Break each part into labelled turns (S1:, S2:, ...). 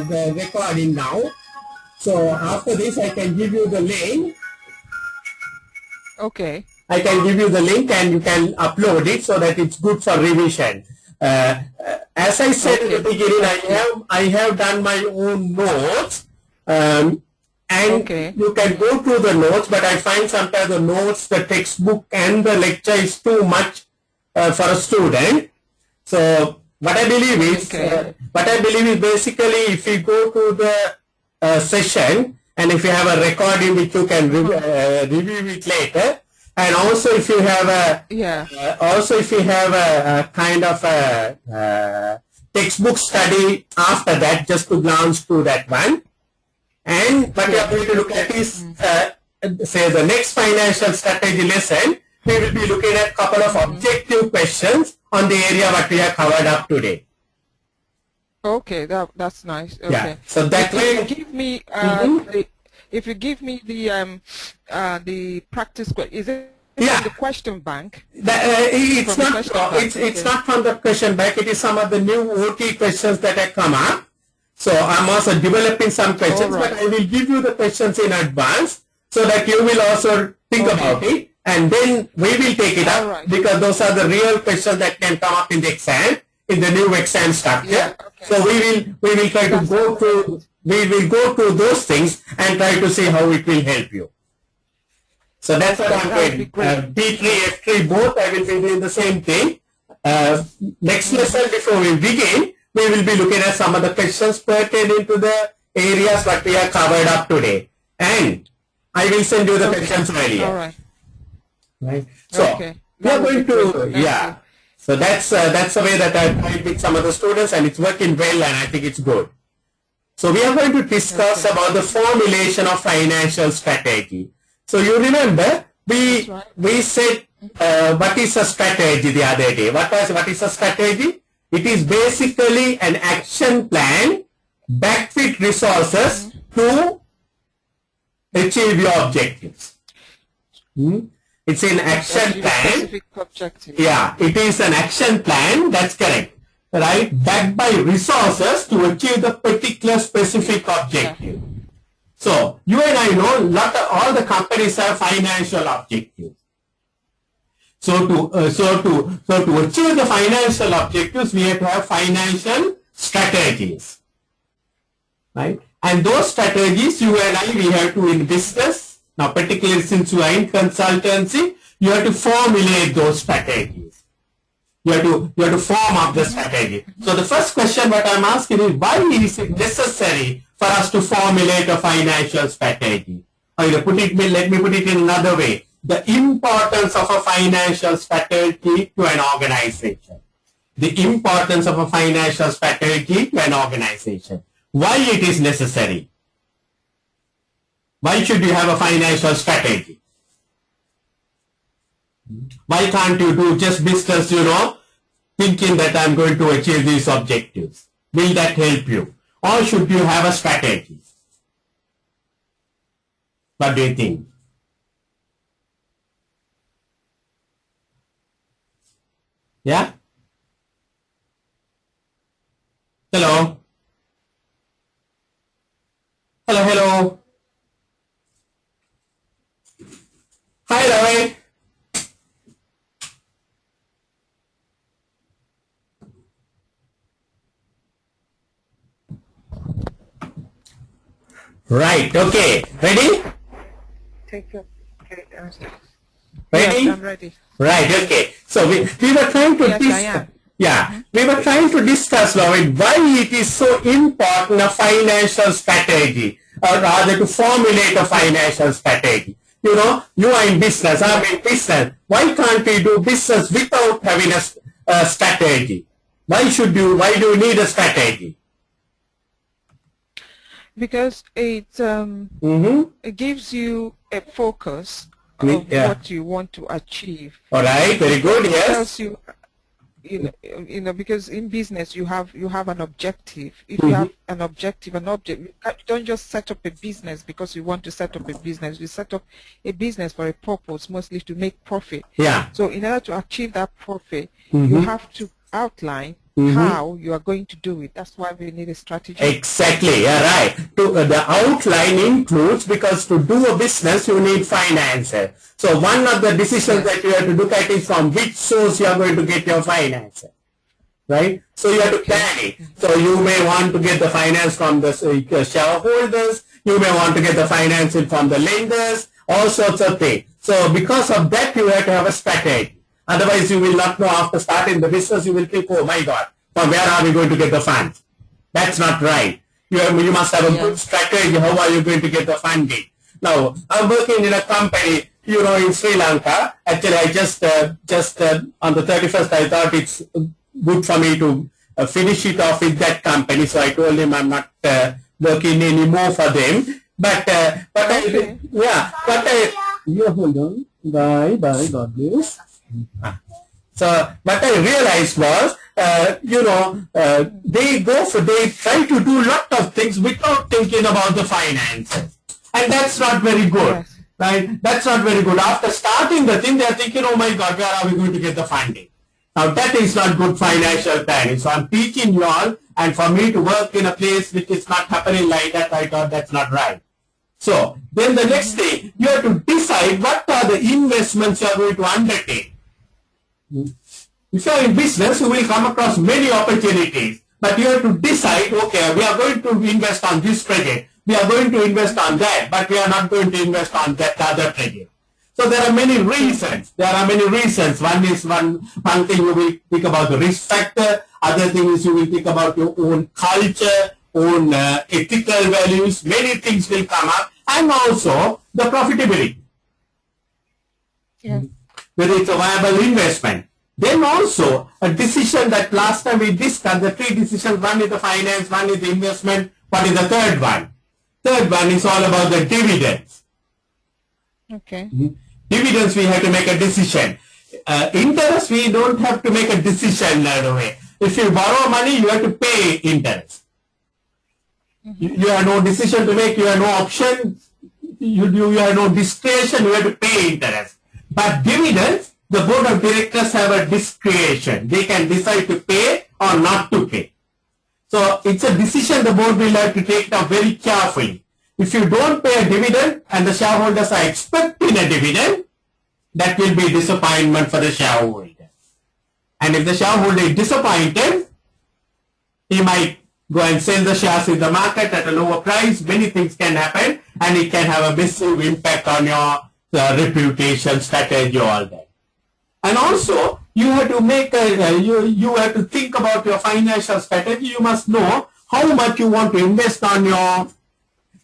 S1: the recording now. So after this, I can give you the link.
S2: Okay.
S1: I can give you the link and you can upload it so that it's good for revision. As I said in the beginning, I have done my own notes, and you can go through the notes, but I find sometimes the notes, the textbook and the lecture is too much for a student. So what I believe is, basically if you go to the session and if you have a recording which you can review it later, and also if you have a kind of a textbook study after that, just to glance through that one. And what you are going to look at is say the next financial strategy lesson, we will be looking at a couple of objective questions on the area what we have covered up today.
S2: Okay, that's nice. Okay.
S1: Yeah. So that way,
S2: if you give me the practice question, is it from the question bank?
S1: It's not from the question bank. It is some of the new OT questions that have come up. So I'm also developing some questions, but I will give you the questions in advance so that you will also think about it, and then we will take it up because those are the real questions that can come up in the exam, in the new exam structure.
S2: Yeah, okay.
S1: So we will try to go through. We will go through those things and try to see how it will help you. So that's what I'm doing. B3, F3, both I will be doing the same thing. Next lesson, before we begin, we will be looking at some of the questions pertaining to the areas that we have covered up today. And I will send you the questions earlier.
S2: All right.
S1: Right. So we are going to, so that's the way that I tried with some of the students, and it's working well, and I think it's good. So we are going to discuss about the formulation of financial strategy. So you remember we said what is a strategy the other day. What is a strategy? It is basically an action plan backed with resources to achieve your objectives. It's an action plan. Yeah, it is an action plan. That's correct. Right, backed by resources to achieve the particular specific objective. So you and I know all the companies have financial objectives. So to achieve the financial objectives, we have to have financial strategies, right? And those strategies, you and I, we have to in business. Now, particularly since you are in consultancy, you have to formulate those strategies. You have to form up the strategy. So the first question what I'm asking is, why is it necessary for us to formulate a financial strategy? Or let me put it in another way. The importance of a financial strategy to an organization. The importance of a financial strategy to an organization. Why it is necessary? Why should you have a financial strategy? Why can't you do just business, thinking that I'm going to achieve these objectives? Will that help you? Or should you have a strategy? What do you think? Yeah? Hello? Hello? Hi, Lovette. Right, okay. Ready?
S2: Take your
S1: ready?
S2: Yes, I'm ready.
S1: Right, okay. So we were trying to discuss. Yeah, we were trying to discuss, Lovette, why it is so important a financial strategy, or rather to formulate a financial strategy. You are in business, I'm in business. Why can't we do business without having a strategy? Why do you need a strategy?
S2: Because it gives you a focus of what you want to achieve.
S1: All right, very good.
S2: It
S1: Yes.
S2: tells you, because in business you have an objective. If you have an objective, you don't just set up a business because you want to set up a business. You set up a business for a purpose, mostly to make profit.
S1: Yeah.
S2: So in order to achieve that profit, you have to outline how you are going to do it. That's why we need a strategy.
S1: Exactly, yeah, right. The outline includes, because to do a business, you need finances. So one of the decisions that you have to look at is from which source you are going to get your finances. Right? So you have to plan it. So you may want to get the finance from the shareholders, you may want to get the financing from the lenders, all sorts of things. So because of that, you have to have a strategy. Otherwise, you will not know after starting the business, you will think, oh my God, from where are we going to get the funds? That's not right. You must have a good strategy. How are you going to get the funding? Now, I'm working in a company, in Sri Lanka. Actually, I just on the 31st, I thought it's good for me to finish it off with that company. So I told him I'm not working anymore for them. But hold on. Bye, God bless. So what I realized was, they try to do a lot of things without thinking about the finances. And that's not very good. Yes. Right? That's not very good. After starting the thing, they're thinking, oh my God, where are we going to get the funding? Now that is not good financial planning. So I'm teaching you all, and for me to work in a place which is not happening like that, I thought that's not right. So then the next thing, you have to decide what are the investments you are going to undertake. If you are in business, you will come across many opportunities, but you have to decide, okay, we are going to invest on this project, we are going to invest on that, but we are not going to invest on that other project. So there are many reasons. One is one thing you will think about the risk factor. Other thing is you will think about your own culture, own ethical values. Many things will come up, and also the profitability.
S2: Yeah.
S1: Whether it's a viable investment. Then also a decision that last time we discussed, the three decisions, one is the finance, one is the investment, what is the third one? Third one is all about the dividends.
S2: Okay.
S1: Dividends, we have to make a decision. Interest, we don't have to make a decision right away. If you borrow money, you have to pay interest. You have no decision to make, you have no option, you have no discretion, you have to pay interest. But dividends, the board of directors have a discretion. They can decide to pay or not to pay. So it's a decision the board will have to take now very carefully. If you don't pay a dividend and the shareholders are expecting a dividend, that will be disappointment for the shareholder. And if the shareholder is disappointed, he might go and sell the shares in the market at a lower price. Many things can happen, and it can have a massive impact on your reputation, strategy, all that. And also, you have to make you have to think about your financial strategy. You must know how much you want to invest on your.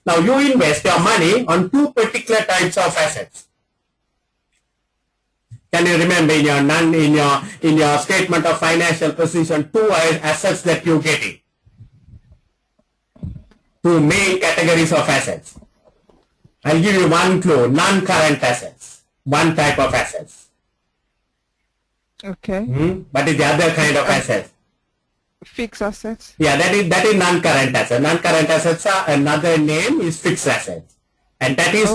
S1: Now you invest your money on two particular types of assets. Can you remember in your statement of financial position, two assets that you get in? Two main categories of assets. I'll give you one clue: non-current assets, one type of assets.
S2: Okay.
S1: What is the other kind of assets?
S2: Fixed assets.
S1: Yeah, that is non-current assets. Non-current assets are another name is fixed assets, and that is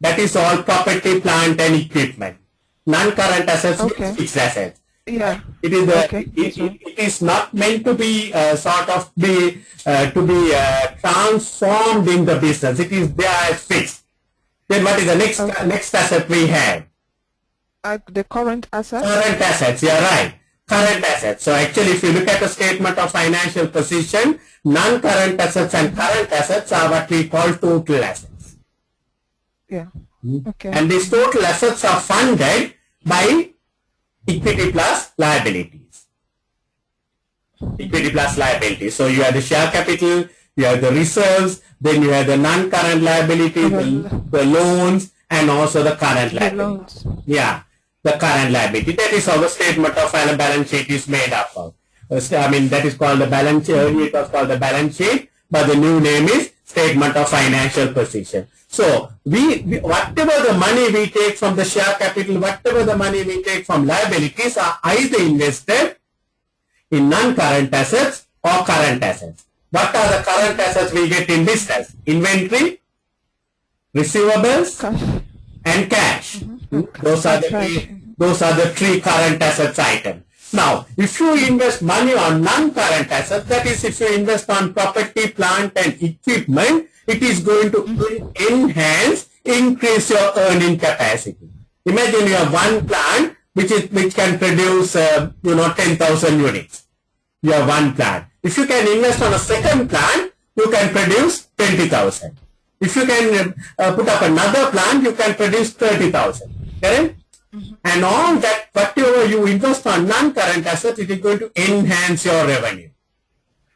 S1: that is all property, plant, and equipment. Non-current assets is fixed assets.
S2: Yeah.
S1: It is it is not meant to be transformed in the business. It is there as fixed. Then what is the next asset we have?
S2: The current assets.
S1: Current assets. Yeah, right. Current assets. So actually, if you look at the statement of financial position, non-current assets and current assets are what we call total assets.
S2: Yeah. Okay.
S1: And these total assets are funded by equity plus liabilities. Equity plus liabilities. So you have the share capital, you have the reserves, then you have the non-current liabilities, the loans, and also the current liabilities. Yeah, the current liability. That is how the statement of balance sheet is made up of. I mean, that is called the balance sheet. It was called the balance sheet, but the new name is statement of financial position. So whatever the money we take from the share capital, whatever the money we take from liabilities are either invested in non-current assets or current assets. What are the current assets we get in business? Inventory, receivables, and cash. Those are the three current assets items. Now, if you invest money on non-current assets, that is if you invest on property, plant and equipment, it is going to enhance, increase your earning capacity. Imagine you have one plant which can produce 10,000 units. You have one plant. If you can invest on a second plant, you can produce 20,000. If you can put up another plant, you can produce 30,000. Correct? And all that, whatever you invest on non-current assets, it is going to enhance your revenue.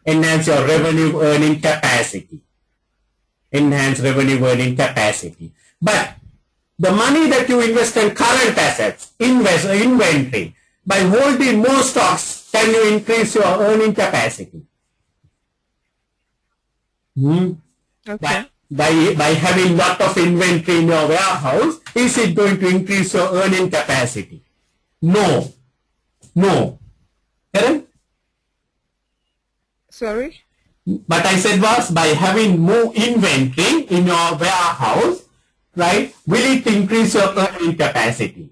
S1: Enhance your revenue earning capacity. Enhance revenue earning capacity. But the money that you invest in current assets, inventory, by holding more stocks, can you increase your earning capacity?
S2: Okay.
S1: By having lot of inventory in your warehouse, is it going to increase your earning capacity? No. No. Correct?
S2: Sorry?
S1: But I said was, by having more inventory in your warehouse, right, will it increase your earning capacity?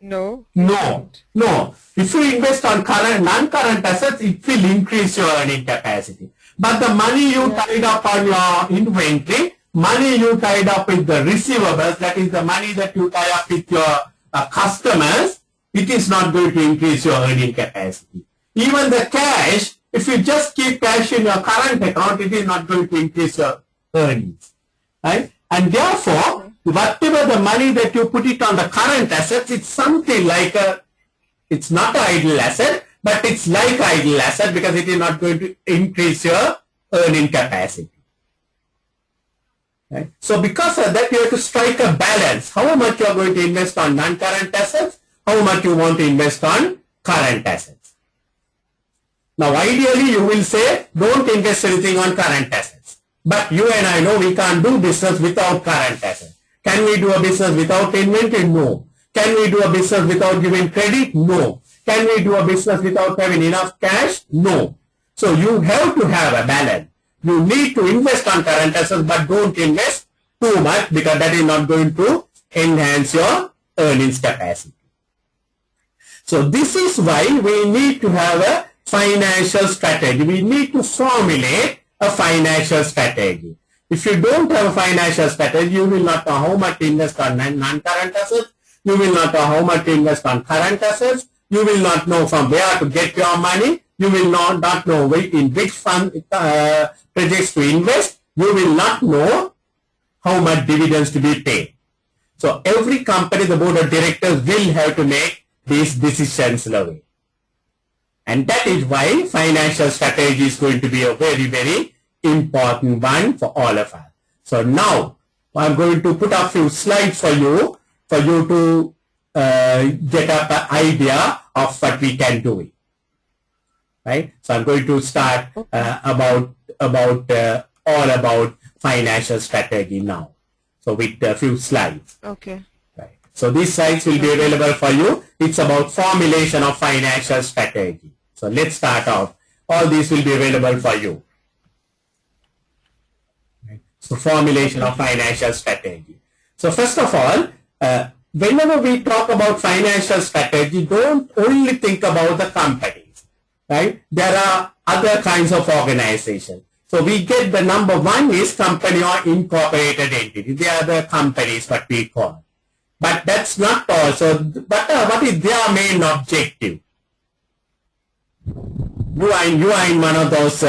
S2: No.
S1: No. No. If you invest on non-current assets, it will increase your earning capacity. But the money you tied up on your inventory, money you tied up with the receivables, that is the money that you tie up with your customers, it is not going to increase your earning capacity. Even the cash, if you just keep cash in your current account, it is not going to increase your earnings. Right? And therefore, whatever the money that you put it on the current assets, it's something like it's not an idle asset, but it's like idle asset because it is not going to increase your earning capacity. Right? So because of that, you have to strike a balance. How much you are going to invest on non-current assets, how much you want to invest on current assets. Now ideally you will say, don't invest anything on current assets. But you and I know we can't do business without current assets. Can we do a business without inventory? No. Can we do a business without giving credit? No. Can we do a business without having enough cash? No. So you have to have a balance. You need to invest on current assets, but don't invest too much because that is not going to enhance your earnings capacity. So this is why we need to have a financial strategy. We need to formulate a financial strategy. If you don't have a financial strategy, you will not know how much to invest on non-current assets. You will not know how much to invest on current assets. You will not know from where to get your money. You will not know in which fund projects to invest. You will not know how much dividends to be paid. So every company, the board of directors will have to make these decisions in a way. And that is why financial strategy is going to be a very, very important one for all of us. So now I'm going to put a few slides for you to get up an idea of what we can do. Right? So I'm going to start all about financial strategy now. So with a few slides.
S2: Okay.
S1: Right. So these slides will be available for you. It's about formulation of financial strategy. So let's start off. All these will be available for you. Right. So formulation of financial strategy. So first of all, whenever we talk about financial strategy, don't only think about the companies. Right? There are other kinds of organizations. So we get the number one is company or incorporated entity. They are the companies what we call. But that's not all. So what is their main objective? You are in one of those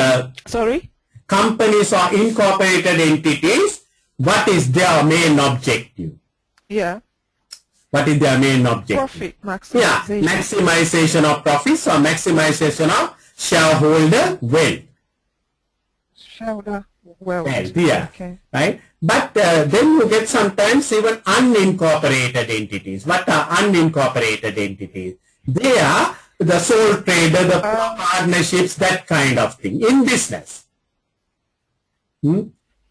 S2: sorry?
S1: Companies or incorporated entities. What is their main objective?
S2: Yeah.
S1: What is their main objective?
S2: Profit maximization.
S1: Yeah, maximization of profits or maximization of shareholder wealth.
S2: Shareholder wealth.
S1: Yeah.
S2: Okay.
S1: Right. But then you get sometimes even unincorporated entities. What are unincorporated entities? They are the sole trader, the partnerships, that kind of thing in business.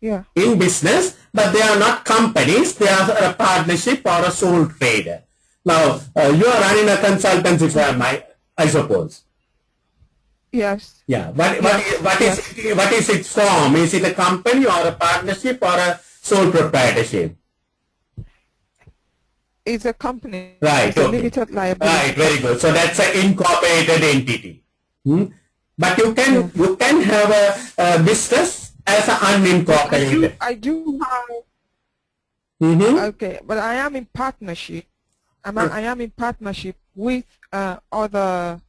S2: Yeah.
S1: In business, but they are not companies. They are a partnership or a sole trader. Now, you are running a consultancy firm, I suppose.
S2: Yes.
S1: Yeah. What is its form? Is it a company or a partnership or a sole proprietorship?
S2: It's a company.
S1: Right.
S2: It's a limited liability.
S1: Right. Very good. So that's an incorporated entity. But you can have a business as an unincorporated.
S2: I do have. Okay, but I am in partnership. I am in partnership with other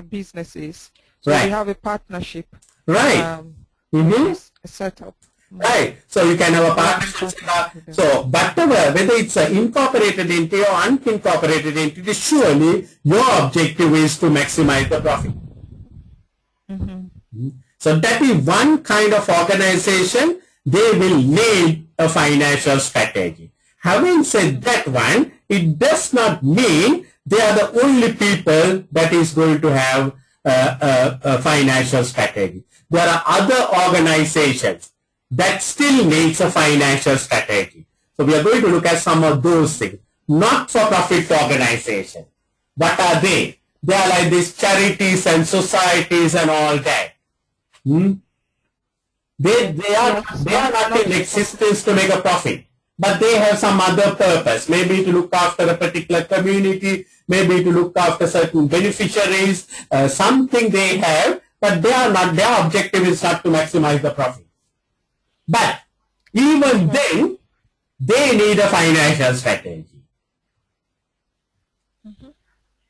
S2: businesses. So we have a partnership.
S1: Right.
S2: Set up.
S1: Right. So you can have a partnership. So whether it's an incorporated entity or unincorporated entity, surely your objective is to maximize the profit. So that is one kind of organization. They will need a financial strategy. Having said that one, it does not mean they are the only people that is going to have a financial strategy. There are other organizations that still needs a financial strategy. So we are going to look at some of those things. Not-for-profit organizations. What are they? They are like these charities and societies and all that. They are not in existence to make a profit, but they have some other purpose. Maybe to look after a particular community, maybe to look after certain beneficiaries, something they have, but they are not. Their objective is not to maximize the profit. But even then, they need a financial strategy.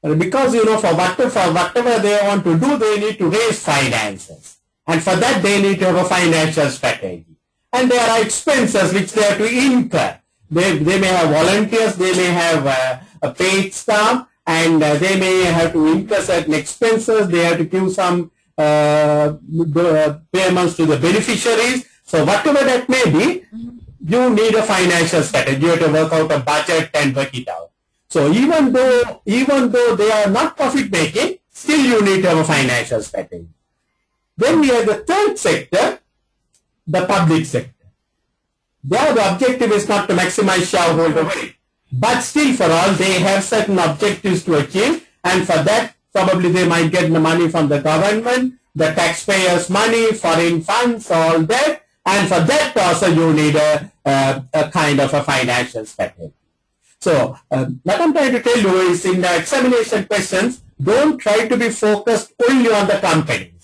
S1: Because, for whatever they want to do, they need to raise finances. And for that, they need to have a financial strategy. And there are expenses which they have to incur. They may have volunteers, they may have a paid staff, and they may have to incur certain expenses. They have to give some payments to the beneficiaries. So whatever that may be, you need a financial strategy. You have to work out a budget and work it out. So even though they are not profit making, still you need to have a financial strategy. Then we have the third sector, the public sector. There the objective is not to maximize shareholder value, but still for all they have certain objectives to achieve, and for that probably they might get the money from the government, the taxpayers' money, foreign funds, all that, and for that also you need a kind of a financial strategy. So what I'm trying to tell you is in the examination questions, don't try to be focused only on the companies.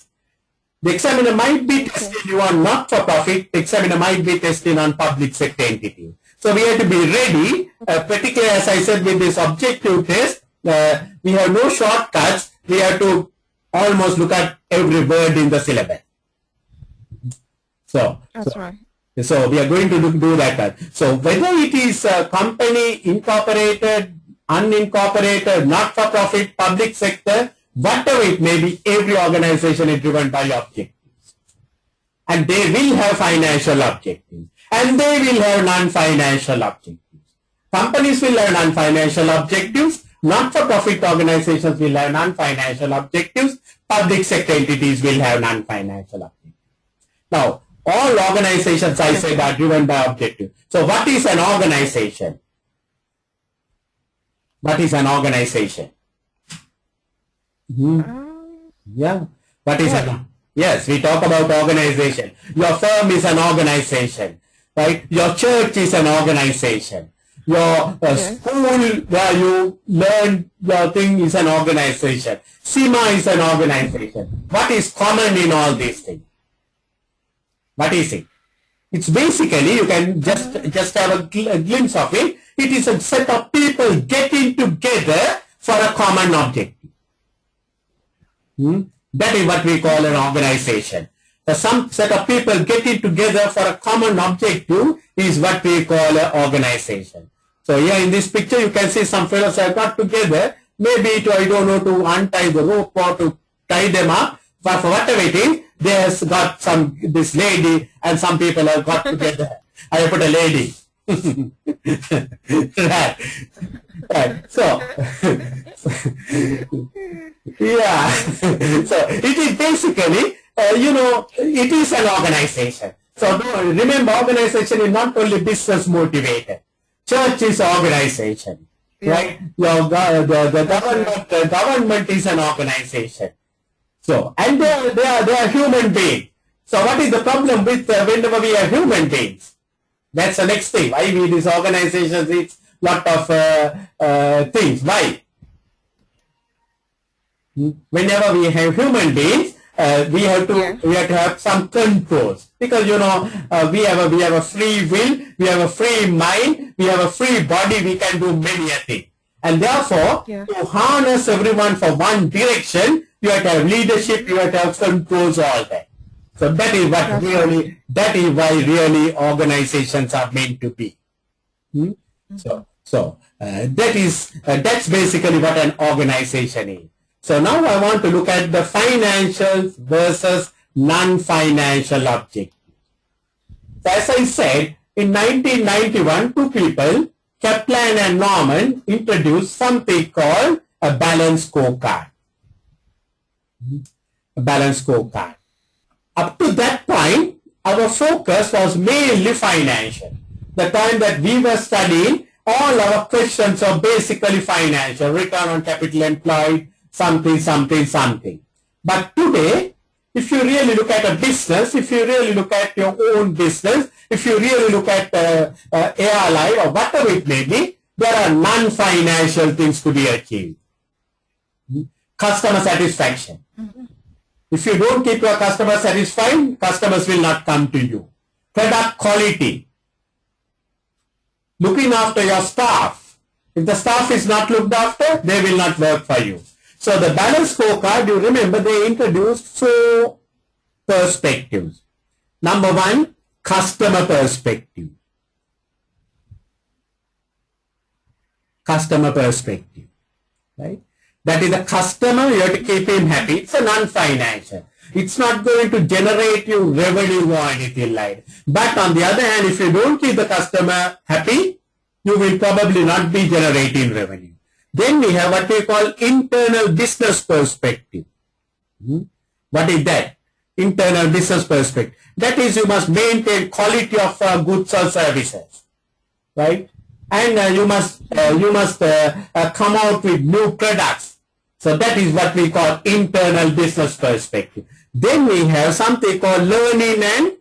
S1: The examiner might be testing you on not-for-profit, the examiner might be testing on public sector entity. So we have to be ready, particularly as I said with this objective test, we have no shortcuts, we have to almost look at every word in the syllabus. That's right. So we are going to do that. So whether it is a company, incorporated, unincorporated, not-for-profit, public sector, whatever it may be, every organization is driven by objectives. And they will have financial objectives. And they will have non-financial objectives. Companies will have non-financial objectives. Not-for-profit organizations will have non-financial objectives. Public sector entities will have non-financial objectives. Now, all organizations, I said, are driven by objective. So what is an organization? What is an organization? Yeah. What is an? Yes, we talk about organization. Your firm is an organization, right? Your church is an organization. Your school where you learn your thing is an organization. SIMA is an organization. What is common in all these things? What is it? It's basically, you can just have a glimpse of it. It is a set of people getting together for a common objective. That is what we call an organization. Some set of people getting together for a common objective is what we call an organization. So here in this picture, you can see some fellows have got together, maybe to, I don't know, to untie the rope or to tie them up, but for whatever it is, they have got this lady and some people have got together. I put a lady. Right. So, yeah. So it is basically, it is an organization. So remember, organization is not only business motivated. Church is an organization, right? The government is an organization. So, and they are human beings. So what is the problem with whenever we are human beings? That's the next thing. Why these organizations, it's things. Why? Whenever we have human beings, we have to have some controls, because we have a free will, we have a free mind, we have a free body, we can do many things, and therefore to harness everyone for one direction, you have to have leadership, you have to have controls, all that. So that is what that is why really organizations are meant to be. So that's basically what an organization is. So now I want to look at the financial versus non-financial objectives. So as I said, in 1991, two people, Kaplan and Norman, introduced something called a balanced scorecard. A balanced scorecard. Up to that point, our focus was mainly financial. The time that we were studying, all our questions are basically financial, return on capital employed, something. But today, if you really look at a business, if you really look at your own business, if you really look at ARLI or whatever it may be, there are non-financial things to be achieved. Customer satisfaction. If you don't keep your customer satisfied, customers will not come to you. Product quality. Looking after your staff. If the staff is not looked after, they will not work for you. So the balanced scorecard, you remember, they introduced 4 perspectives. Number 1, customer perspective. Customer perspective. Right? That is the customer, you have to keep him happy. It's a non-financial. It's not going to generate you revenue or anything like that. But on the other hand, if you don't keep the customer happy, you will probably not be generating revenue. Then we have what we call internal business perspective. What is that? Internal business perspective. That is, you must maintain quality of goods or services, right? And you must come out with new products. So that is what we call internal business perspective. Then we have something called learning and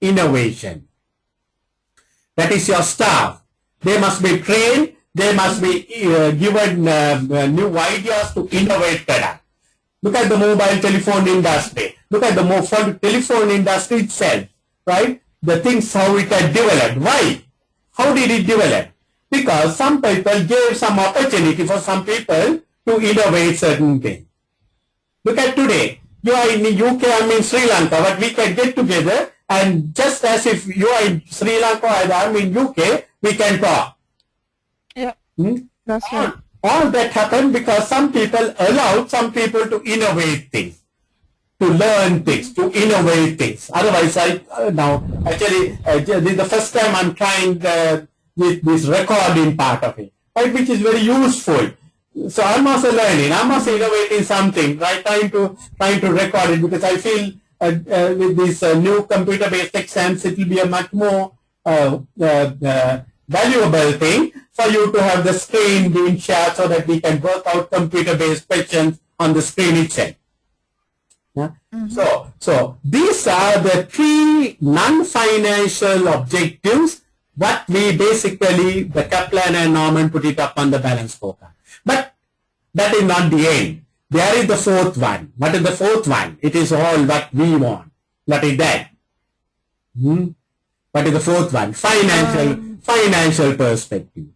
S1: innovation. That is your staff. They must be trained. They must be given new ideas to innovate products. Look at the mobile telephone industry. Look at the mobile telephone industry itself, right? The things how it had developed. Why? How did it develop? Because some people gave some opportunity for some people to innovate certain things. Look at today. You are in the UK, I'm in Sri Lanka, but we can get together, and just as if you are in Sri Lanka and I'm in UK, we can talk.
S2: Yeah, that's right.
S1: All that happened because some people allowed some people to innovate things, to learn things, to innovate things. Otherwise, this is the first time I'm trying with this recording part of it, right, which is very useful. So I'm also learning, I'm also innovating something, right, trying to record it, because I feel with this new computer-based exams, it will be a much more valuable thing for you to have the screen being shared so that we can work out computer-based questions on the screen itself. Yeah? So these are the 3 non-financial objectives what we basically, the Kaplan and Norman, put it up on the balance scorecard. But that is not the end. There is the 4th one. What is the 4th one? It is all what we want. What is that? What is the 4th one? Financial perspective.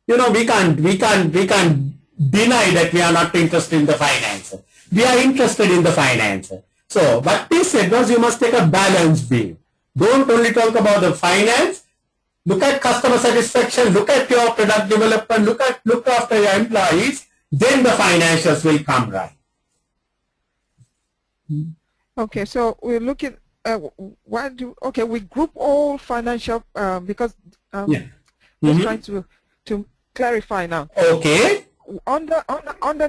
S1: You know, we can't deny that we are not interested in the finance. We are interested in the finance. So what they said was, you must take a balanced view. Don't only talk about the finance. Look at customer satisfaction. Look at your product development. Look after your employees. Then the financials will come right.
S2: Okay, so we're looking. We group all financial because just trying to clarify now.
S1: Okay.
S2: Under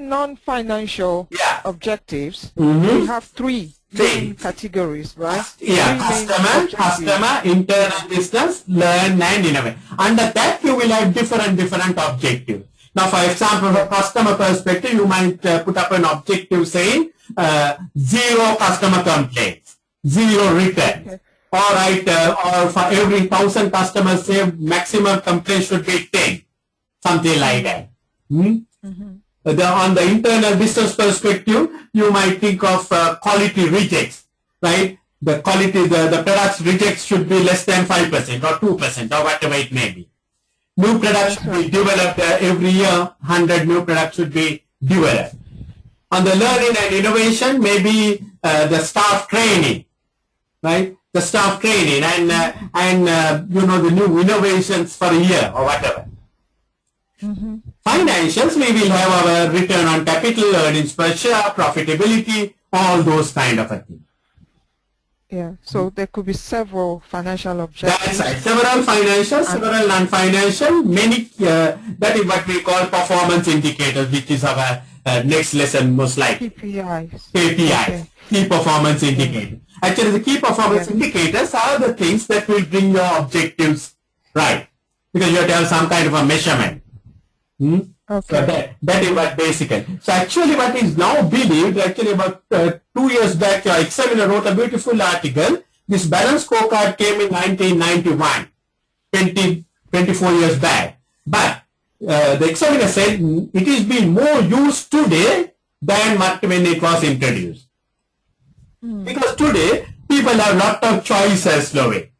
S2: non-financial objectives, we have 3 main categories, right?
S1: Yeah, customer, internal business, learn and innovate. Under that, you will have different objectives. Now, for example, from customer perspective, you might put up an objective saying 0 customer complaints, 0 returns. Okay. All right, or for every 1,000 customers, say maximum complaints should be 10. something like that. On the internal business perspective, you might think of quality rejects, right? The quality, the products rejects should be less than 5% or 2% or whatever it may be. New products should be developed every year. 100 new products should be developed. On the learning and innovation, maybe the staff training, right? The staff training and the new innovations for a year or whatever. Financials, we will have our return on capital, earnings per share, profitability, all those kind of things.
S2: Yeah, so there could be several financial objectives.
S1: That's right. Several financial, several non-financial, many, that is what we call performance indicators, which is our next lesson most likely.
S2: KPIs.
S1: KPIs, key performance indicators. Actually, the key performance indicators are the things that will bring your objectives right. Because you have to have some kind of a measurement. So that is what basically. So actually what is now believed, actually about 2 years back, your examiner wrote a beautiful article. This balance scorecard came in 1991, 24 years back. But the examiner said it is being more used today than when it was introduced. Because today people have lot of choices, Lovette.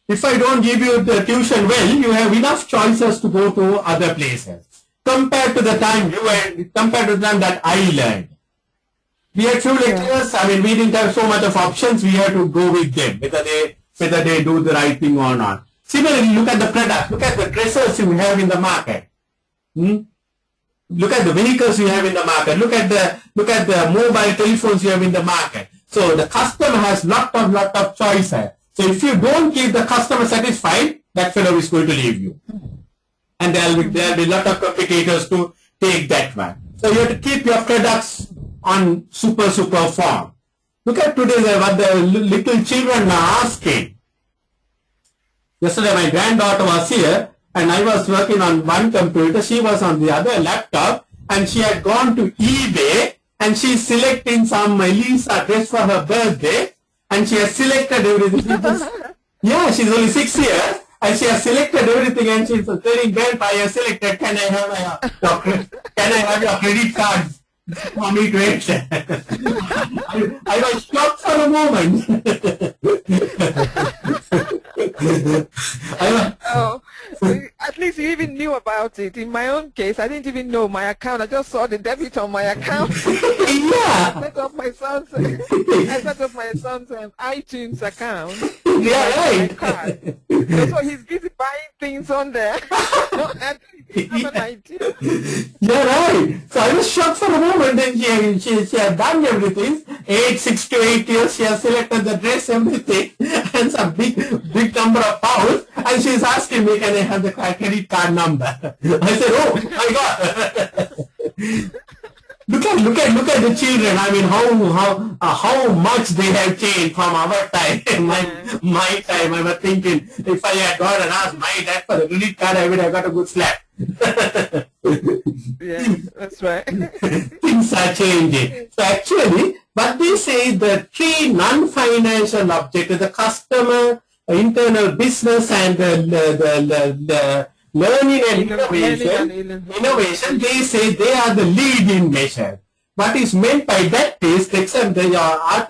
S1: If I don't give you the tuition well, you have enough choices to go to other places. Compared to the time that I learned. We had few lecturers, I mean, we didn't have so much of options, we had to go with them, whether they do the right thing or not. Similarly, look at the product, look at the dresses you have in the market. Look at the vehicles you have in the market, look at the mobile telephones you have in the market. So the customer has lot of choices. So if you don't keep the customer satisfied, that fellow is going to leave you. And there will be a lot of competitors to take that one. So you have to keep your products on super form. Look at today what the little children are asking. Yesterday my granddaughter was here and I was working on one computer. She was on the other laptop and she had gone to eBay and she's selecting some Elisa dress for her birthday and she has selected everything. Yeah, she's only 6 years. And she has selected everything and she's telling Grandpa, I have selected, can I have your credit card for me to enter? I was shocked for a moment.
S2: At least you even knew about it. In my own case, I didn't even know my account. I just saw the debit on my account.
S1: Yeah.
S2: I set up my son's iTunes account.
S1: Yeah, right.
S2: So he's busy buying things on there. I have an idea.
S1: Yeah, right. So I was shocked for a moment. Then she had done everything. 6 to 8 years, she has selected the dress, everything, and some big number of pounds. And she's asking me, can I have the credit card number? I said, oh my God. Look at the children. I mean, how much they have changed from our time. my time, I was thinking, if I had gone and asked my dad for the credit card, I would have got a good slap.
S2: Yeah, that's right.
S1: Things are changing. So actually, what they say, the 3 non-financial objectives, the customer, internal business, and the learning and innovation, they say they are the leading measure. What is meant by that is, the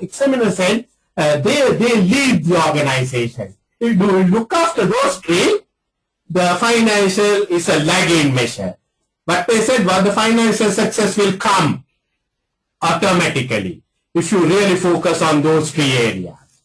S1: examiner said, they lead the organization. If you look after those 3, the financial is a lagging measure. But they said, well, the financial success will come automatically if you really focus on those 3 areas.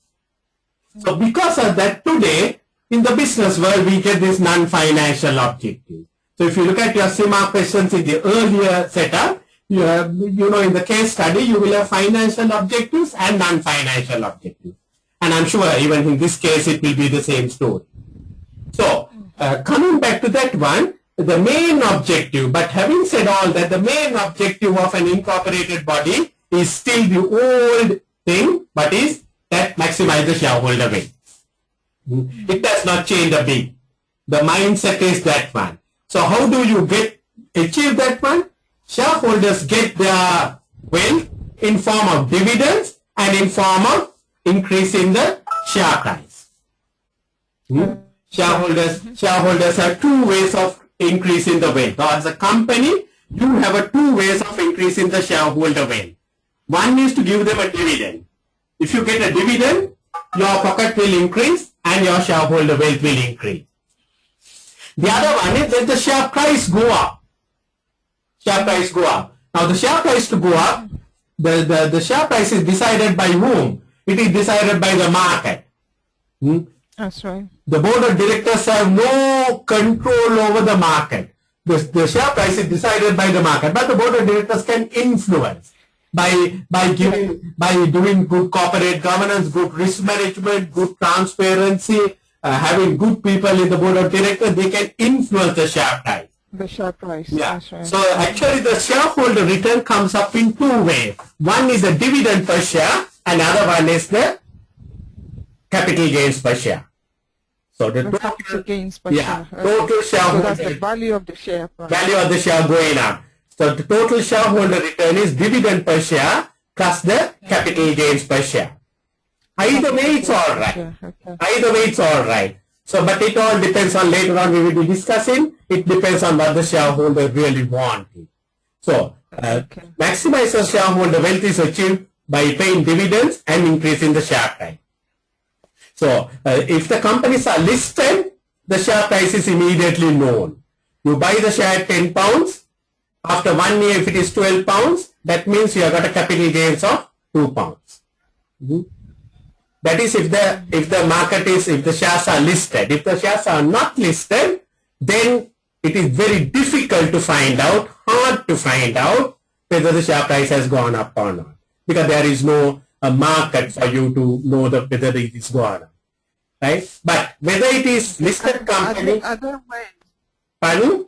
S1: So because of that, today, in the business world, we get this non-financial objective. So if you look at your CIMA questions in the earlier setup, you have, in the case study, you will have financial objectives and non-financial objectives. And I'm sure even in this case, it will be the same story. So, coming back to that one, the main objective, but having said all that, the main objective of an incorporated body is still the old thing, but is that maximize the shareholder value. It does not change a bit. The mindset is that one. So how do you achieve that one? Shareholders get their wealth in form of dividends and in form of increase in the share price. Shareholders have 2 ways of increasing the wealth. Or as a company, you have two ways of increasing the shareholder wealth. One is to give them a dividend. If you get a dividend, your pocket will increase and your shareholder wealth will increase. The other one is that the share price go up. Share price go up. Now the share price to go up, the share price is decided by whom? It is decided by the market.
S2: That's right.
S1: The board of directors have no control over the market. The share price is decided by the market, but the board of directors can influence by doing good corporate governance, good risk management, good transparency, having good people in the board of directors. They can influence the share price.
S2: The share price.
S1: Yeah.
S2: That's right.
S1: So actually, the shareholder return comes up in two ways. One is the dividend per share, and another one is the capital gains per share. So the
S2: capital gains per
S1: share.
S2: Okay.
S1: Total shareholder.
S2: So that's the value of the share price.
S1: Value of the share going up. So the total shareholder return is dividend per share plus the capital gains per share. Either way, it's all right.
S2: Okay.
S1: Either way, it's all right. So, but it all depends on, later on we will be discussing, it depends on what the shareholder really wanted. So, maximize the shareholder wealth is achieved by paying dividends and increasing the share price. So, if the companies are listed, the share price is immediately known. You buy the share at 10 pounds. After 1 year, if it is 12 pounds, that means you have got a capital gains of 2 pounds. That is if the market is, if the shares are listed. If the shares are not listed, then it is very difficult to find out, hard to find out whether the share price has gone up or not. Because there is no market for you to know whether it is gone up. Right? But whether it is listed company... Pardon?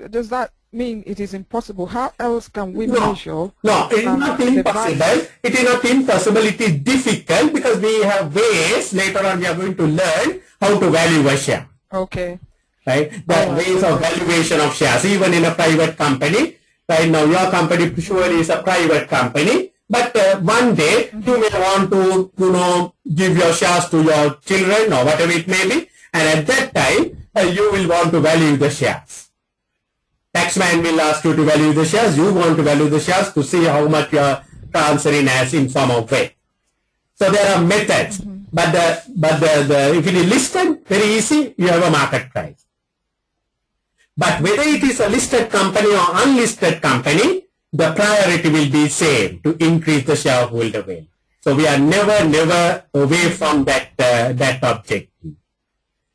S2: Does that mean it is impossible? How else can we measure?
S1: No, it is not impossible. It is not impossible. It is difficult because we have ways. Later on, we are going to learn how to value a share.
S2: Okay.
S1: Right? There are ways of valuation of shares, even in a private company. Right now, your company surely is a private company. But one day, you may want to, give your shares to your children or whatever it may be. And at that time, you will want to value the shares. Taxman will ask you to value the shares. You want to value the shares to see how much you are transferring as in form of wealth. So there are methods. But if it is listed, very easy, you have a market price. But whether it is a listed company or unlisted company, the priority will be same, to increase the shareholder wealth. So we are never away from that objective.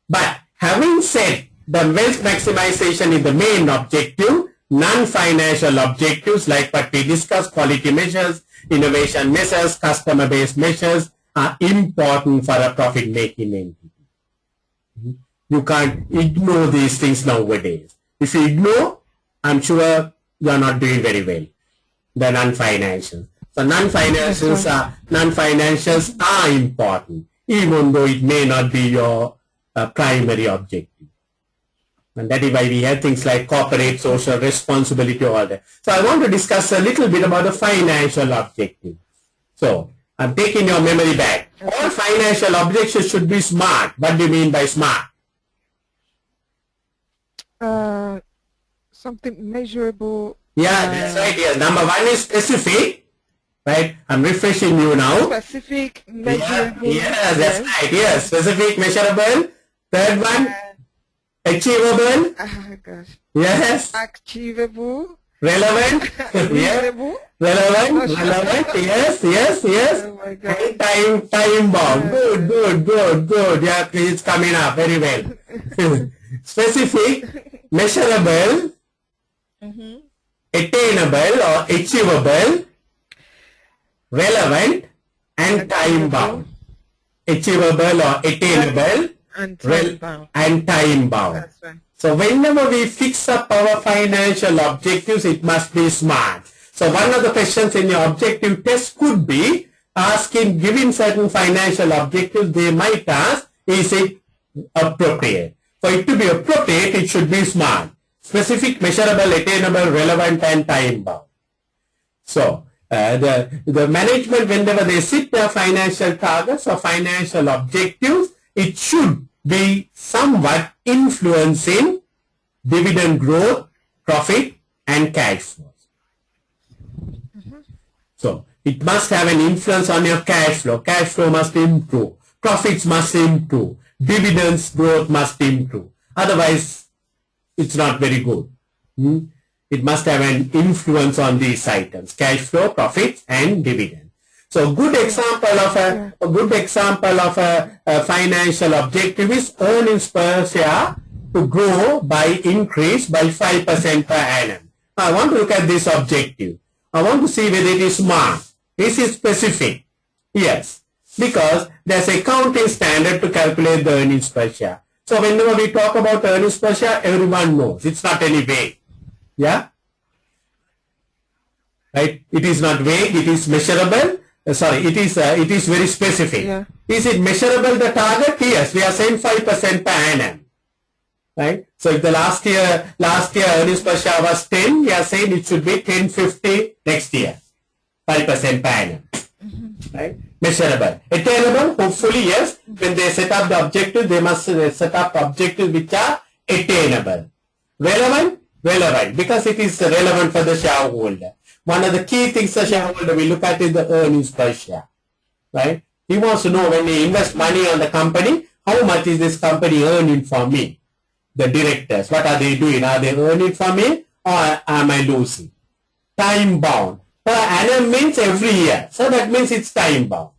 S1: But having said the wealth maximization is the main objective, non-financial objectives like what we discussed, quality measures, innovation measures, customer-based measures are important for a profit-making entity. You can't ignore these things nowadays. If you ignore, I'm sure you are not doing very well. The non-financials. So non-financials are important, even though it may not be your primary objective. And that is why we have things like corporate social responsibility, all that. So I want to discuss a little bit about the financial objective. So I'm taking your memory back. All financial objectives should be smart. What do you mean by smart?
S2: Something measurable.
S1: Yeah, that's right. Yes. Number one is specific. Right? I'm refreshing you now.
S2: Specific, measurable.
S1: Yeah, that's right. Yes, specific, measurable. Third one. Achievable.
S2: Gosh.
S1: Yes.
S2: Achievable.
S1: Relevant.
S2: Reasonable.
S1: Relevant. Yes.
S2: Oh my God.
S1: And time bomb. Good. Yeah, it's coming up very well. Specific, measurable, attainable or achievable, relevant, and time bound. Achievable or attainable.
S2: And time bound.
S1: That's right. So whenever we fix up our financial objectives, it must be smart. So one of the questions in your objective test could be asking, given certain financial objectives, they might ask, is it appropriate? For it to be appropriate, it should be smart. Specific, measurable, attainable, relevant, and time bound. So the management, whenever they set their financial targets or financial objectives, it should be somewhat influencing dividend growth, profit, and cash flows. So it must have an influence on your cash flow. Cash flow must improve. Profits must improve. Dividends growth must improve. Otherwise, it's not very good. It must have an influence on these items: cash flow, profits, and dividend. So a good example of a financial objective is earnings per share to grow by increase by 5% per annum. I want to look at this objective. I want to see whether it is smart. Is it specific? Yes, because there's a accounting standard to calculate the earnings per share. So whenever we talk about earnings per share, everyone knows. It's not any vague. Yeah? Right? It is not vague. It is measurable. It is very specific. Yeah. Is it measurable, the target? Yes, we are saying 5% per annum. Right? So if the last year earnings per share was 10, we are saying it should be 10.50 next year. 5% per annum. Right? Measurable. Attainable? Hopefully yes. When they set up the objective, they must set up objectives which are attainable. Relevant? Relevant. Because it is relevant for the shareholder. One of the key things the shareholder will look at is the earnings per share. Right? He wants to know when he invests money on the company, how much is this company earning for me? The directors, what are they doing? Are they earning for me or am I losing? Time bound. Per annum means every year. So that means it's time bound.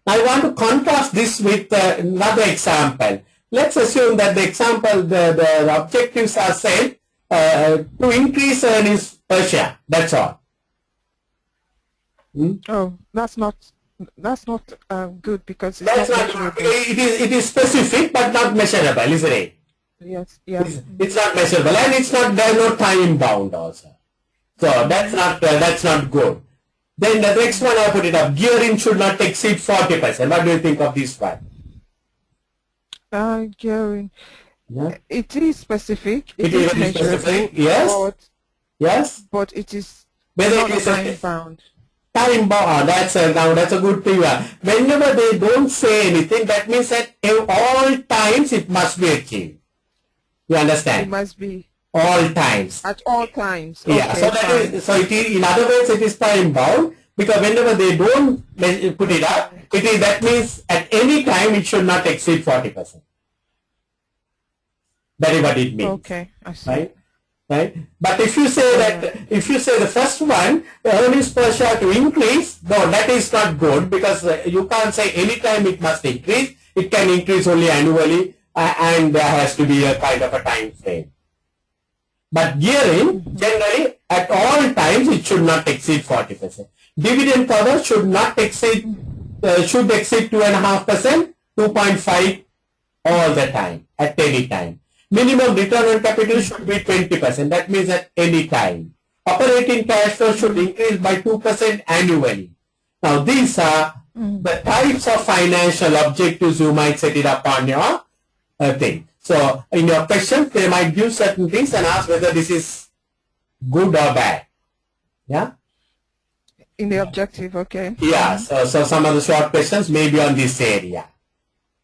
S1: I want to contrast this with another example. Let's assume that the example, the objectives are said to increase earnings per share. That's all.
S2: Oh, that's not good because it's
S1: that's not measurable. It is specific but not measurable, isn't it?
S2: Yes, yes.
S1: It's not measurable and it's not, there's no time bound also. So that's not good. Then the next one I put it up. Gearing should not exceed 40%. What do you think of this one?
S2: Gearing. Yeah. It is specific.
S1: It is specific. Yes. Yes.
S2: But it is not time bound.
S1: Time bound. That's a good thing. Whenever they don't say anything, that means that at all times it must be achieved. You understand?
S2: It must be
S1: all times.
S2: At all times.
S1: Yeah.
S2: Okay,
S1: so it is, in other words, it is time bound because whenever they don't put it up, that means at any time it should not exceed 40%. That is what it means.
S2: Okay, I see.
S1: Right? But if you say the first one, the earnings per share to increase, no, that is not good because you can't say any time it must increase. It can increase only annually and there has to be a kind of a time frame. But gearing, generally, at all times, it should not exceed 40%. Dividend cover should not exceed, should exceed 2.5%, 2.5 all the time, at any time. Minimum return on capital should be 20%. That means at any time. Operating cash flow should increase by 2% annually. Now, these are the types of financial objectives you might set it up on your thing. So, in your questions, they might give certain things and ask whether this is good or bad. Yeah?
S2: In the objective, okay.
S1: Yeah, so some of the short questions may be on this area.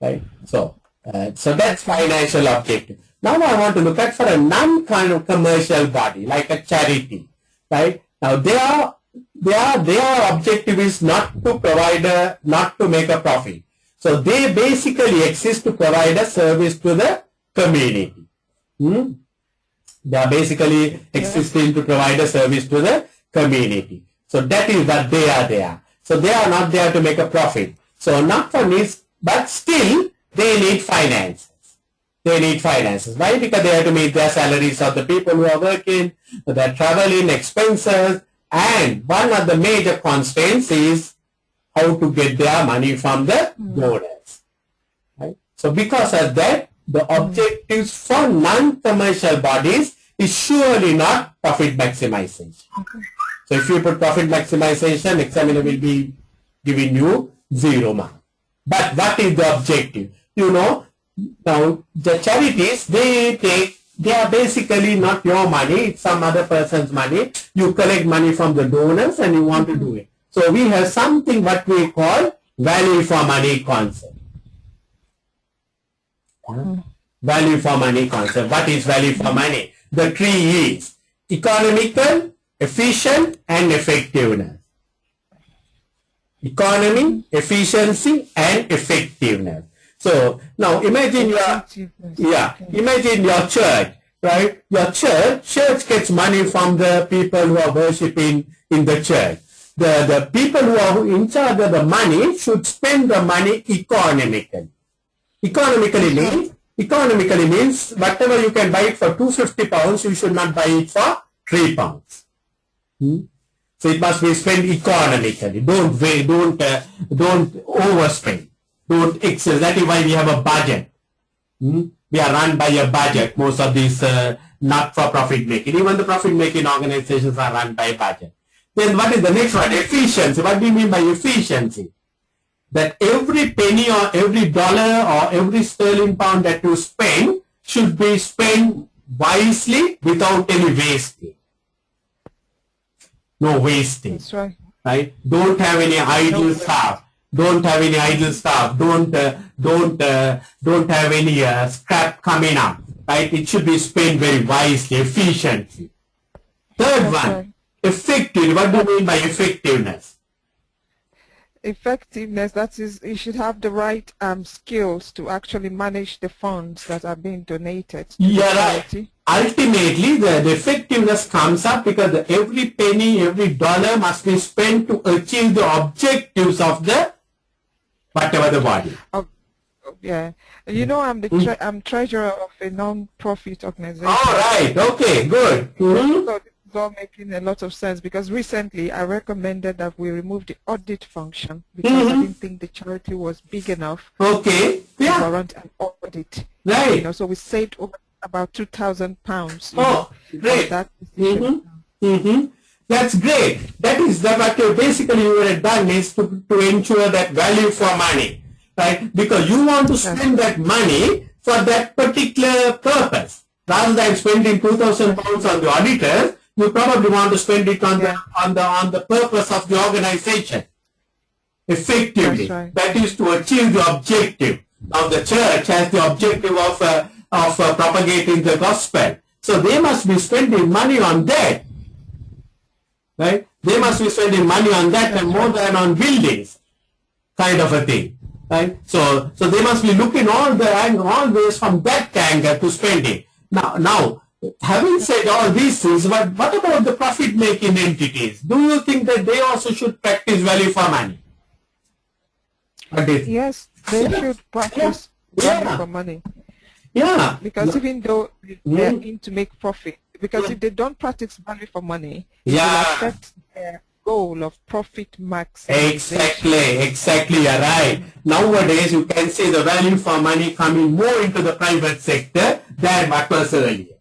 S1: Right? So that's financial objective. Now I want to look at for a non-commercial body, like a charity. Right? Now, their objective is not to make a profit. So they basically exist to provide a service to the community. They are basically existing to provide a service to the community. So that is what they are there. So they are not there to make a profit. So not for needs, but still they need finances. They need finances. Why? Because they have to meet their salaries of the people who are working, their traveling expenses, and one of the major constraints is how to get their money from the donors. Right? So because of that, the objectives for non-commercial bodies is surely not profit maximization. So if you put profit maximization, examiner will be giving you 0 mark. But what is the objective? You know, now the charities, they are basically not your money, it's some other person's money. You collect money from the donors and you want to do it. So we have something what we call value for money concept. Value for money concept. What is value for money? The tree is economical, efficient, and effectiveness. Economy, efficiency, and effectiveness. So now imagine imagine your church, right? Your church gets money from the people who are worshipping in the church. The people who are in charge of the money should spend the money economically. Economically means whatever you can buy it for 250 pounds, you should not buy it for 3 pounds. So it must be spent economically. Don't overspend. Don't excess. That is why we have a budget. We are run by a budget. Most of these not for profit making. Even the profit making organizations are run by budget. Then what is the next one? Efficiency. What do you mean by efficiency? That every penny or every dollar or every sterling pound that you spend should be spent wisely without any wasting. No wasting.
S2: That's right.
S1: Right? Don't have any idle stuff. Don't have any idle stuff. Don't have any scrap coming up. Right? It should be spent very wisely, efficiently. Third one, effective. What do you mean by effectiveness?
S2: Effectiveness, that is, you should have the right skills to actually manage the funds that are being donated to the charity.
S1: Ultimately, the effectiveness comes up because every penny, every dollar must be spent to achieve the objectives of the whatever the body.
S2: Yeah, you know, I'm the I'm treasurer of a non-profit organization.
S1: All right. Okay. Good.
S2: So this is all making a lot of sense because recently I recommended that we remove the audit function because I didn't think the charity was big enough.
S1: Okay. Yeah.
S2: To warrant an audit.
S1: Right.
S2: You know, so we saved over about £2,000.
S1: Oh, great.
S2: That
S1: That's great. That is what basically you would have done is to ensure that value for money, right? Because you want to spend that money for that particular purpose. Rather than spending £2,000 on the auditors, you probably want to spend it on the purpose of the organization effectively.
S2: Right.
S1: That is to achieve the objective. Now the church has the objective of propagating the gospel. So they must be spending money on that. Right? They must be spending money on that and more than on buildings, kind of a thing. Right? So they must be looking always from that angle to spending. Now, having said all these things, what about the profit-making entities? Do you think that they also should practice value for money?
S2: Yes, they should practice value for money.
S1: Yeah.
S2: Because even though they're in to make profit, because if they don't practice value for money, it will affect their goal of profit maximization.
S1: Exactly, you're right. Nowadays, you can see the value for money coming more into the private sector than what was earlier.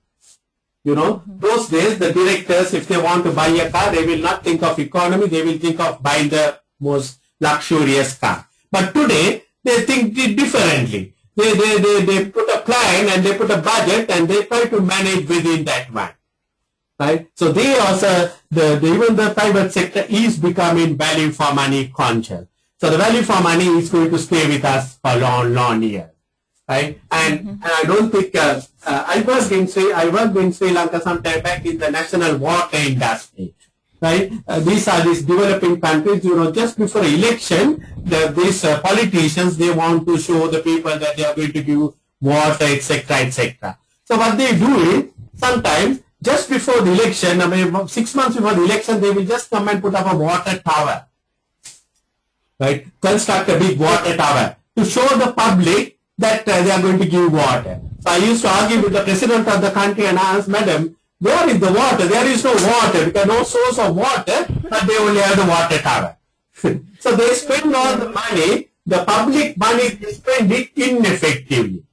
S1: You know, those days, the directors, if they want to buy a car, they will not think of economy, they will think of buying the most luxurious car. But today, they think differently. They put a plan and they put a budget and they try to manage within that one. Right? So they also, even the private sector is becoming value for money conscious. So the value for money is going to stay with us for long years. Right? And I don't think, I worked in Sri Lanka some time back in the national water industry. Right? These are these developing countries, you know, just before election, these politicians, they want to show the people that they are going to give water, etc., etc. So what they do is, sometimes, just before the election, I mean, 6 months before the election, they will just come and put up a water tower. Right? Construct a big water tower to show the public that they are going to give water. So I used to argue with the president of the country and ask, Madam, where is the water? There is no water. There is no source of water, but they only have the water tower. So they spend all the money, the public money, they spend it ineffectively.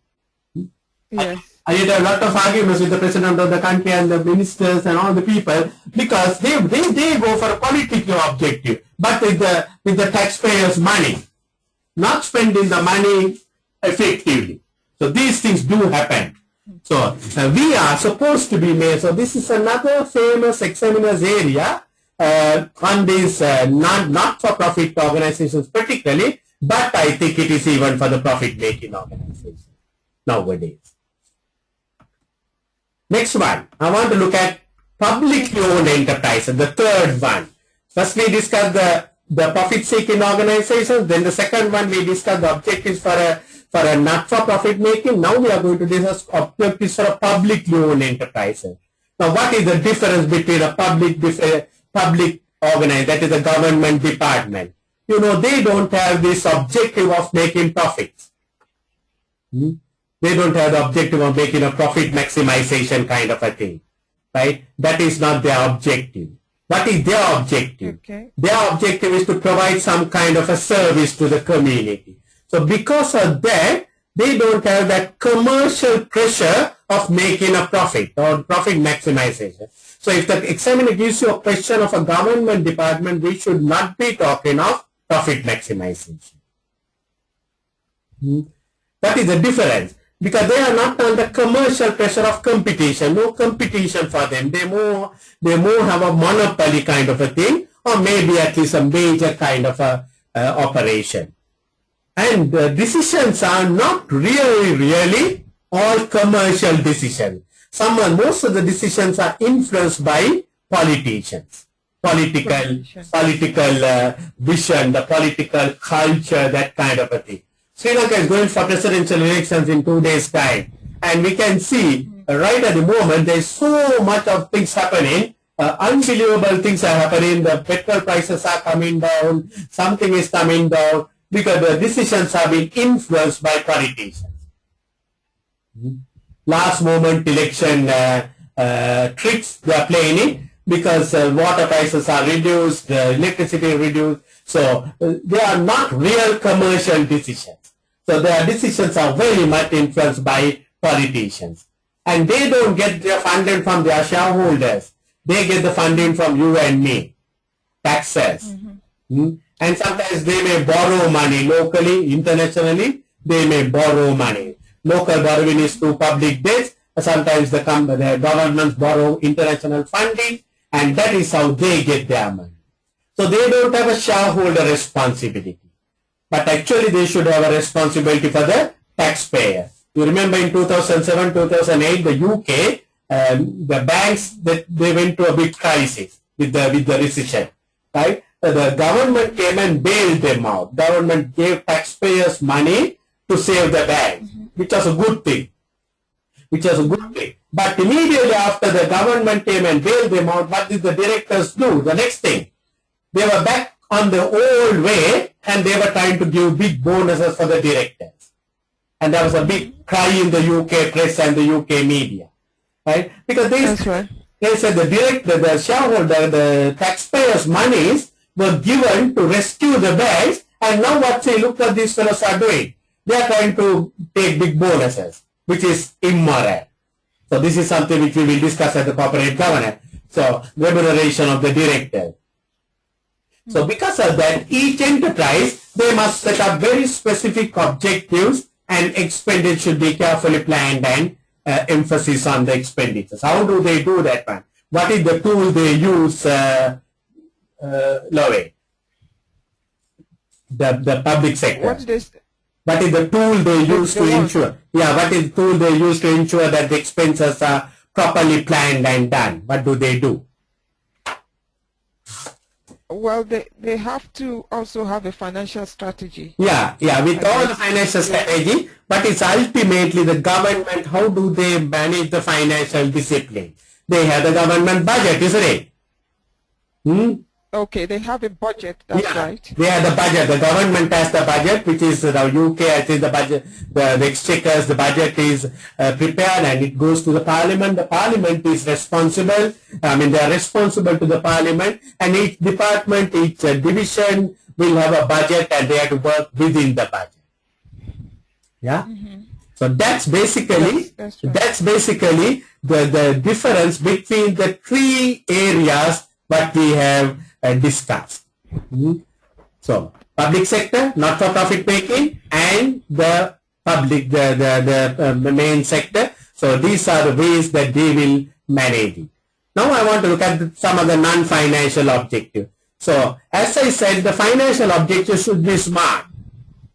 S2: Yes.
S1: I had a lot of arguments with the president of the country and the ministers and all the people because they go for a political objective, but with the taxpayers' money, not spending the money effectively. So these things do happen. So we are supposed to be made. So this is another famous examiner's area on these not-for-profit organizations particularly, but I think it is even for the profit-making organizations. nowadays. Next one, I want to look at publicly owned enterprises, the third one. First we discussed the profit-seeking organizations. Then the second one we discussed the objectives for a not-for-profit making. Now we are going to discuss objectives for a publicly owned enterprises. Now what is the difference between a public organization, that is a government department? You know, they don't have this objective of making profits. They don't have the objective of making a profit maximization kind of a thing, right? That is not their objective. What is their objective?
S2: Okay.
S1: Their objective is to provide some kind of a service to the community. So because of that, they don't have that commercial pressure of making a profit or profit maximization. So if the examiner gives you a question of a government department, we should not be talking of profit maximization. That is the difference. Because they are not under commercial pressure of competition, no competition for them. They more have a monopoly kind of a thing, or maybe at least a major kind of a operation. And decisions are not really all commercial decisions. Most of the decisions are influenced by politicians, political vision, the political culture, that kind of a thing. Sri Lanka is going for presidential elections in 2 days' time, and we can see right at the moment there is so much of things happening. Unbelievable things are happening. The petrol prices are coming down. Something is coming down because the decisions are being influenced by politicians. Last moment election tricks they are playing it because water prices are reduced, electricity reduced. So they are not real commercial decisions. So their decisions are very much influenced by politicians. And they don't get their funding from their shareholders. They get the funding from you and me, taxes. And sometimes they may borrow money locally, internationally, they may borrow money. Local borrowing is through public debts. Sometimes the governments borrow international funding, and that is how they get their money. So they don't have a shareholder responsibility. But actually they should have a responsibility for the taxpayer. You remember in 2007, 2008, the UK, the banks, they went to a big crisis with the recession, right? The government came and bailed them out. Government gave taxpayers money to save the banks, which was a good thing. But immediately after the government came and bailed them out, what did the directors do? The next thing, they were back on the old way, and they were trying to give big bonuses for the directors. And there was a big cry in the UK press and the UK media, right? Because they said the shareholder, the taxpayers' monies were given to rescue the banks, and now look what these fellows are doing. They are trying to take big bonuses, which is immoral. So this is something which we will discuss at the corporate governance. So remuneration of the director. So because of that, each enterprise, they must set up very specific objectives, and expenditure should be carefully planned and emphasis on the expenditures. How do they do that one? What is the tool they use, Lovette? The public sector.
S2: What is
S1: the tool they use to ensure? Yeah, what is the tool they use to ensure that the expenses are properly planned and done? What do they do?
S2: Well, they have to also have a financial strategy.
S1: Yeah, with all the financial strategy, but it's ultimately the government, how do they manage the financial discipline? They have the government budget, isn't it?
S2: Okay, they have a budget, that's right.
S1: They have the budget. The government has the budget, which is the UK, I think the budget, the exchequers, the budget is prepared and it goes to the parliament. The parliament is responsible. They are responsible to the parliament, and each department, each division will have a budget, and they have to work within the budget. Yeah. So that's basically, that's basically the difference between the three areas that we have discussed. So public sector, not-for-profit making, and the public, the main sector. So these are the ways that they will manage it. Now I want to look at some of the non-financial objectives. So as I said, the financial objectives should be SMART: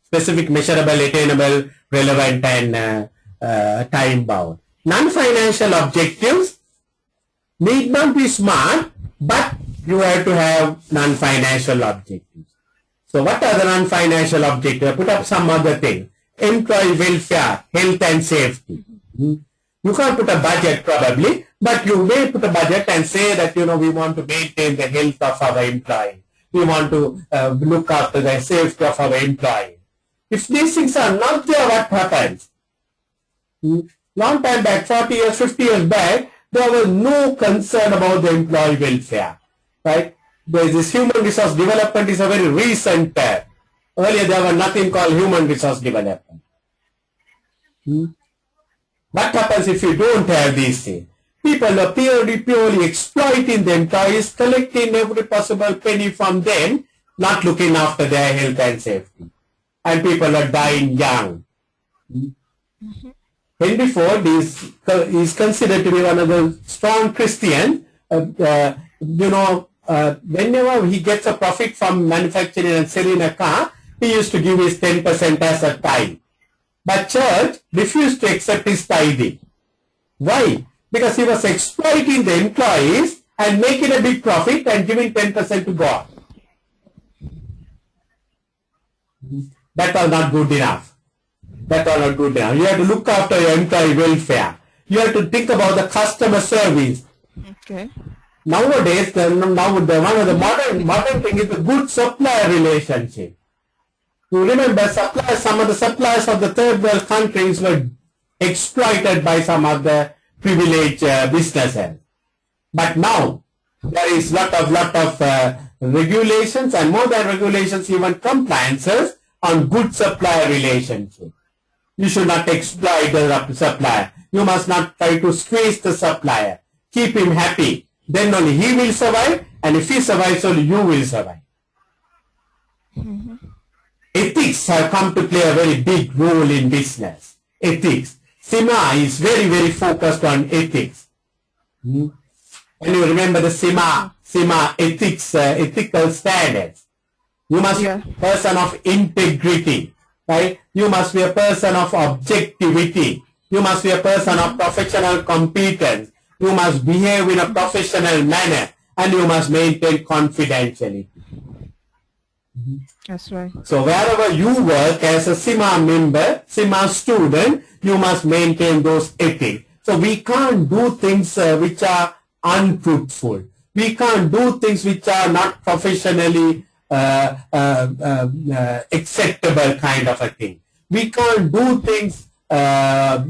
S1: specific, measurable, attainable, relevant, and time bound. Non-financial objectives need not be smart, but you have to have non-financial objectives. So what are the non-financial objectives? Put up some other thing. Employee welfare, health and safety. You can't put a budget probably, but you may put a budget and say that, we want to maintain the health of our employee. We want to look after the safety of our employee. If these things are not there, what happens? Long time back, 40 years, 50 years back, there was no concern about the employee welfare. Right? This human resource development is a very recent term. Earlier there was nothing called human resource development. What happens if you don't have these things? People are purely exploiting the employees, collecting every possible penny from them, not looking after their health and safety. And people are dying young. Henry Ford is considered to be one of the strong Christians. Whenever he gets a profit from manufacturing and selling a car, he used to give his 10% as a tithe. But church refused to accept his tithing. Why? Because he was exploiting the employees and making a big profit and giving 10% to God. That was not good enough. That was not good enough. You have to look after your employee welfare. You have to think about the customer service.
S2: Okay.
S1: Nowadays, one of the modern thing is the good supplier relationship. You remember, some of the suppliers of the third world countries were exploited by some of the privileged businesses. But now, there is lot of regulations, and more than regulations, even compliances on good supplier relationship. You should not exploit the supplier. You must not try to squeeze the supplier. Keep him happy. Then only he will survive, and if he survives, only you will survive. Ethics have come to play a very big role in business. Ethics. SIMA is very, very focused on ethics. And you remember the SIMA ethics, ethical standards. You must be a person of integrity, right? You must be a person of objectivity. You must be a person of professional competence. You must behave in a professional manner, and you must maintain confidentiality.
S2: That's right.
S1: So wherever you work as a SIMA member, SIMA student, you must maintain those ethics. So we can't do things which are untruthful. We can't do things which are not professionally acceptable kind of a thing. We can't do things we are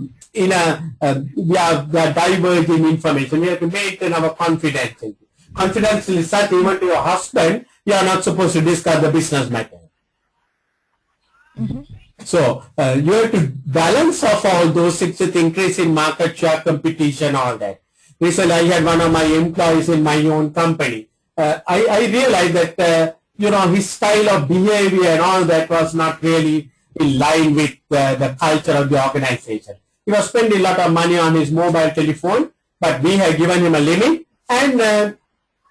S1: diverging information. We have to maintain our confidentiality. Confidentiality is such, even to your husband, you are not supposed to discuss the business matter. So you have to balance off all those things with increase in market share, competition, all that. Recently, I had one of my employees in my own company. I realized that his style of behavior and all that was not really in line with the culture of the organization. He was spending a lot of money on his mobile telephone, but we had given him a limit, and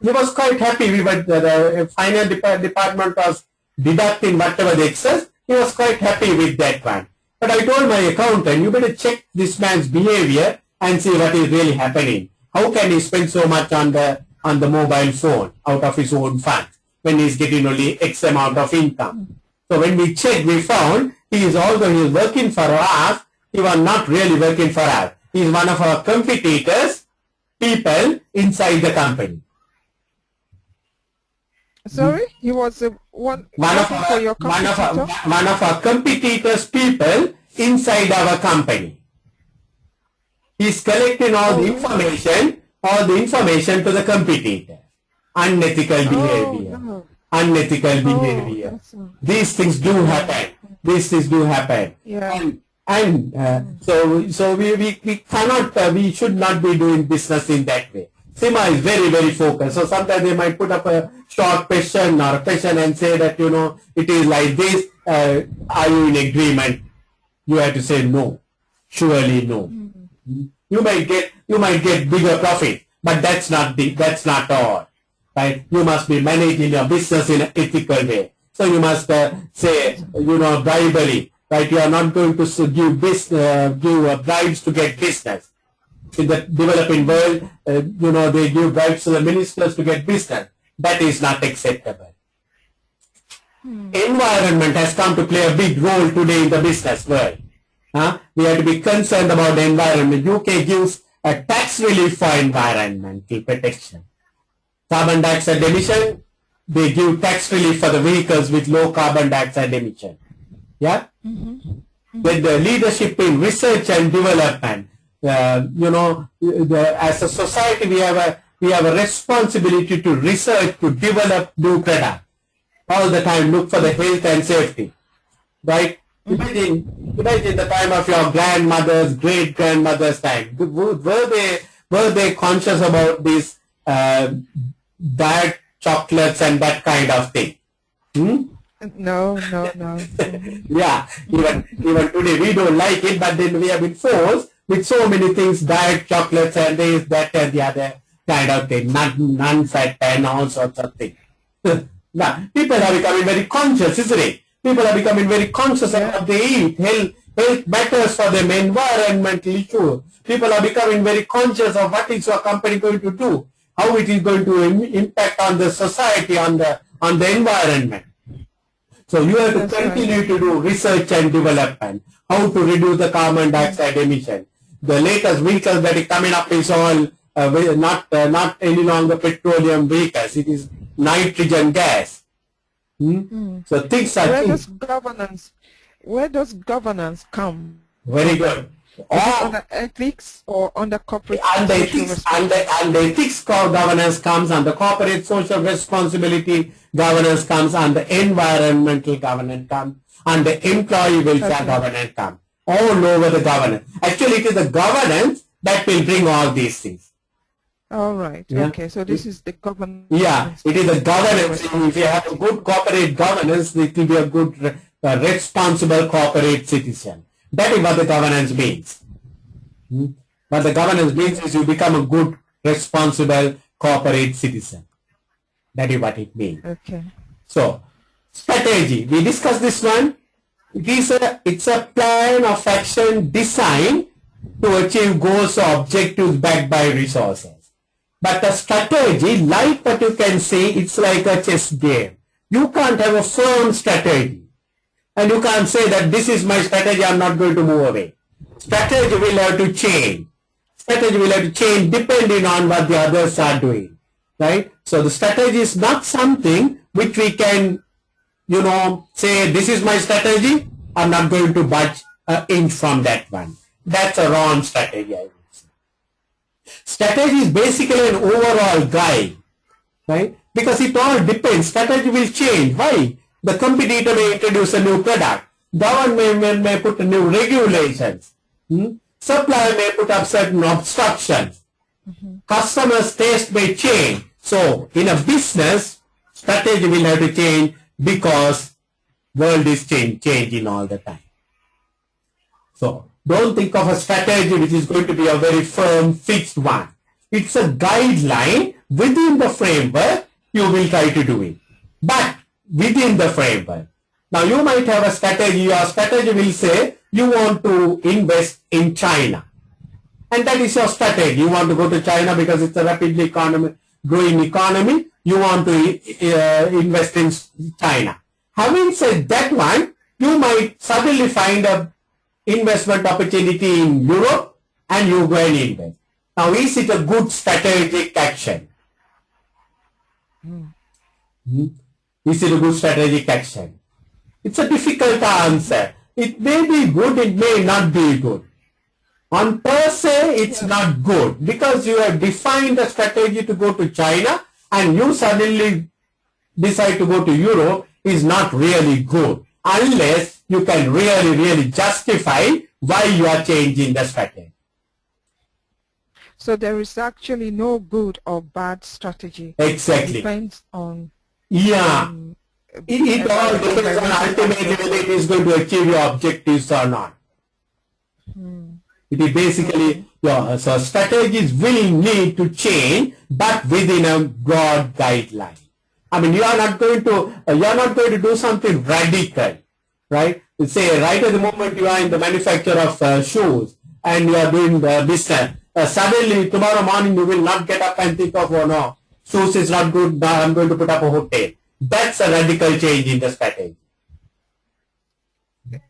S1: he was quite happy. The finance department was deducting whatever the excess. He was quite happy with that one. But I told my accountant, you better check this man's behavior and see what is really happening. How can he spend so much on the mobile phone out of his own funds when he's getting only X amount of income? So when we checked, we found although he is working for us, he was not really working for us. He is one of our competitors, people inside the company.
S2: Sorry, he was one of
S1: our competitors, people inside our company. He's collecting all the information to the competitor. Unethical behavior. Unethical behavior. These things do happen.
S2: Yeah.
S1: So we cannot, we should not be doing business in that way. SIMA is very, very focused. So sometimes they might put up a short question or a question and say that, it is like this. Are you in agreement? You have to say no. Surely no. You might get bigger profit, but that's not all. Right? You must be managing your business in an ethical way. So you must say, bribery. right? You are not going to give bribes to get business. In the developing world, they give bribes to the ministers to get business. That is not acceptable. Environment has come to play a big role today in the business world. We have to be concerned about the environment. UK gives a tax relief for environmental protection. Carbon dioxide emission, they give tax relief for the vehicles with low carbon dioxide emission. Yeah? With the leadership in research and development, as a society, we have a responsibility to research, to develop new products. All the time, look for the health and safety. Right? Imagine the time of your grandmother's, great-grandmother's time. Were they conscious about these diet chocolates and that kind of thing?
S2: No.
S1: Yeah, even today we don't like it, but then we have been forced with so many things, diet chocolates and this, that and the other kind of thing, non-fat and all sorts of things. Now, people are becoming very conscious, isn't it? People are becoming very conscious of what they eat. Health matters for them, environmental issues. People are becoming very conscious of what is your company going to do, how it is going to impact on the society, on the environment. So you have to continue to do research and development, how to reduce the carbon dioxide emission. The latest vehicles that are coming up is all not any longer petroleum vehicles. It is nitrogen gas. So things are
S2: where does governance come?
S1: Very good.
S2: Under ethics or under corporate
S1: and the ethics governance comes, and the corporate social responsibility governance comes, and the environmental governance comes, and the employee welfare governance comes. All over the governance. Actually, it is the governance that will bring all these things.
S2: All right. Yeah. Okay. So this is the governance.
S1: Yeah, it is the governance. If you have a good corporate governance, it will be a good, responsible corporate citizen. That is what the governance means. What the governance means is you become a good, responsible corporate citizen. That is what it means.
S2: Okay.
S1: So, strategy. We discussed this one. It's a plan of action designed to achieve goals or objectives backed by resources. But a strategy, like what you can see, it's like a chess game. You can't have a firm strategy. And you can't say that this is my strategy, I'm not going to move away. Strategy will have to change. Strategy will have to change depending on what the others are doing. Right? So the strategy is not something which we can, say this is my strategy, I'm not going to budge an inch from that one. That's a wrong strategy, I would say. Strategy is basically an overall guide. Right? Because it all depends. Strategy will change. Why? The competitor may introduce a new product. Government may put new regulations. Supplier may put up certain obstructions. Customers' taste may change. So, in a business, strategy will have to change because world is changing all the time. So, don't think of a strategy which is going to be a very firm, fixed one. It's a guideline. Within the framework, you will try to do it. But within the framework. Now you might have a strategy. Your strategy will say you want to invest in China. And that is your strategy. You want to go to China because it's a rapidly growing economy. You want to invest in China. Having said that one, you might suddenly find a investment opportunity in Europe and you go and invest. Now is it a good strategic action? Is it a good strategic action? It's a difficult answer. It may be good, it may not be good. On per se, it's not good because you have defined a strategy to go to China and you suddenly decide to go to Europe is not really good unless you can really justify why you are changing the strategy.
S2: So there is actually no good or bad strategy.
S1: Exactly.
S2: It depends on...
S1: Yeah. It all depends on ultimately whether it is going to achieve your objectives or not. It is basically, so strategies will need to change, but within a broad guideline. I mean, you are not going to do something radical, right? say right at the moment you are in the manufacture of shoes and you are doing the business, suddenly tomorrow morning you will not get up and think of, oh no, shoes is not good, now I'm going to put up a hotel. That's a radical change in the strategy.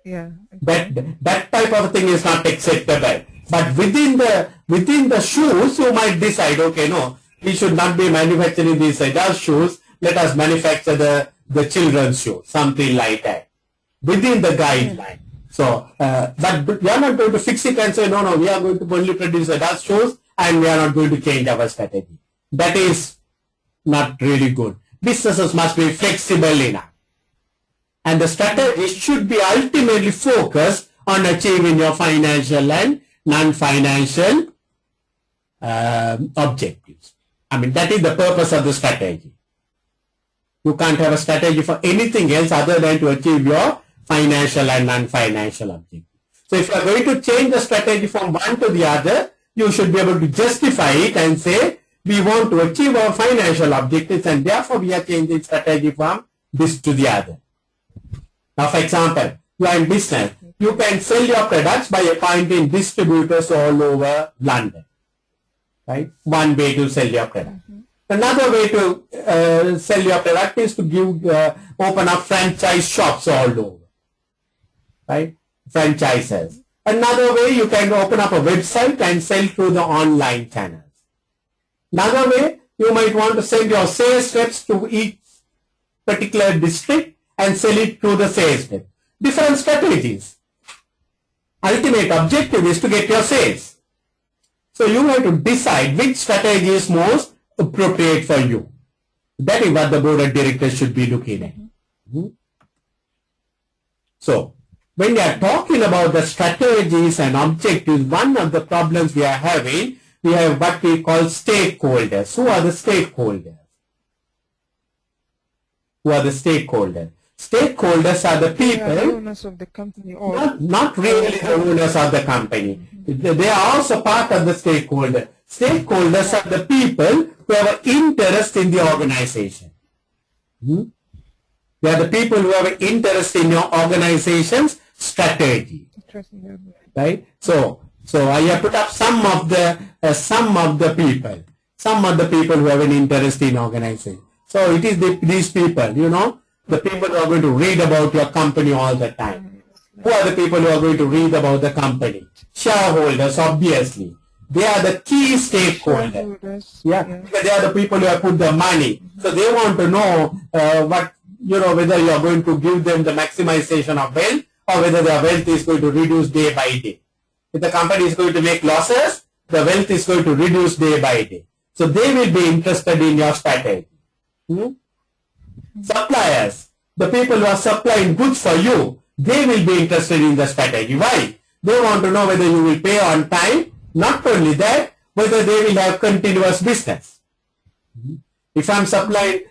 S2: Yeah. Okay.
S1: That type of thing is not acceptable. But within the shoes, you might decide, okay, no, we should not be manufacturing these adult shoes. Let us manufacture the children's shoes, something like that, within the guideline. So, but we are not going to fix it and say, no, we are going to only produce adult shoes and we are not going to change our strategy. That is not really good. Businesses must be flexible enough. And the strategy should be ultimately focused on achieving your financial and non-financial objectives. I mean, that is the purpose of the strategy. You can't have a strategy for anything else other than to achieve your financial and non-financial objectives. So if you are going to change the strategy from one to the other, you should be able to justify it and say, we want to achieve our financial objectives and therefore we are changing strategy from this to the other. Now, for example, you are in business. You can sell your products by appointing distributors all over London. Right? One way to sell your product. Another way to sell your product is to open up franchise shops all over. Right? Franchises. Another way, you can open up a website and sell through the online channels. Another way, you might want to send your sales reps to each particular district and sell it through the sales rep. Different strategies. Ultimate objective is to get your sales. So you have to decide which strategy is most appropriate for you. That is what the board of directors should be looking at. So when we are talking about the strategies and objectives, one of the problems we are having, we have what we call stakeholders. Who are the stakeholders? Who are the stakeholders? Stakeholders are the people,
S2: the owners of the company, or
S1: not really the owners of the company. They are also part of the stakeholder. Stakeholders are the people who have interest in the organization. They are the people who have interest in your organization's strategy. Right? So I have put up some of the people who have an interest in organization. So it is these people, you know, the people who are going to read about your company all the time. Who are the people who are going to read about the company? Shareholders, obviously. They are the key stakeholders. Because they are the people who have put the money. So they want to know whether you are going to give them the maximization of wealth or whether their wealth is going to reduce day by day. If the company is going to make losses, the wealth is going to reduce day by day. So they will be interested in your strategy. Suppliers, the people who are supplying goods for you, they will be interested in the strategy. Why? They want to know whether you will pay on time. Not only that, whether they will have continuous business. If I'm supplying,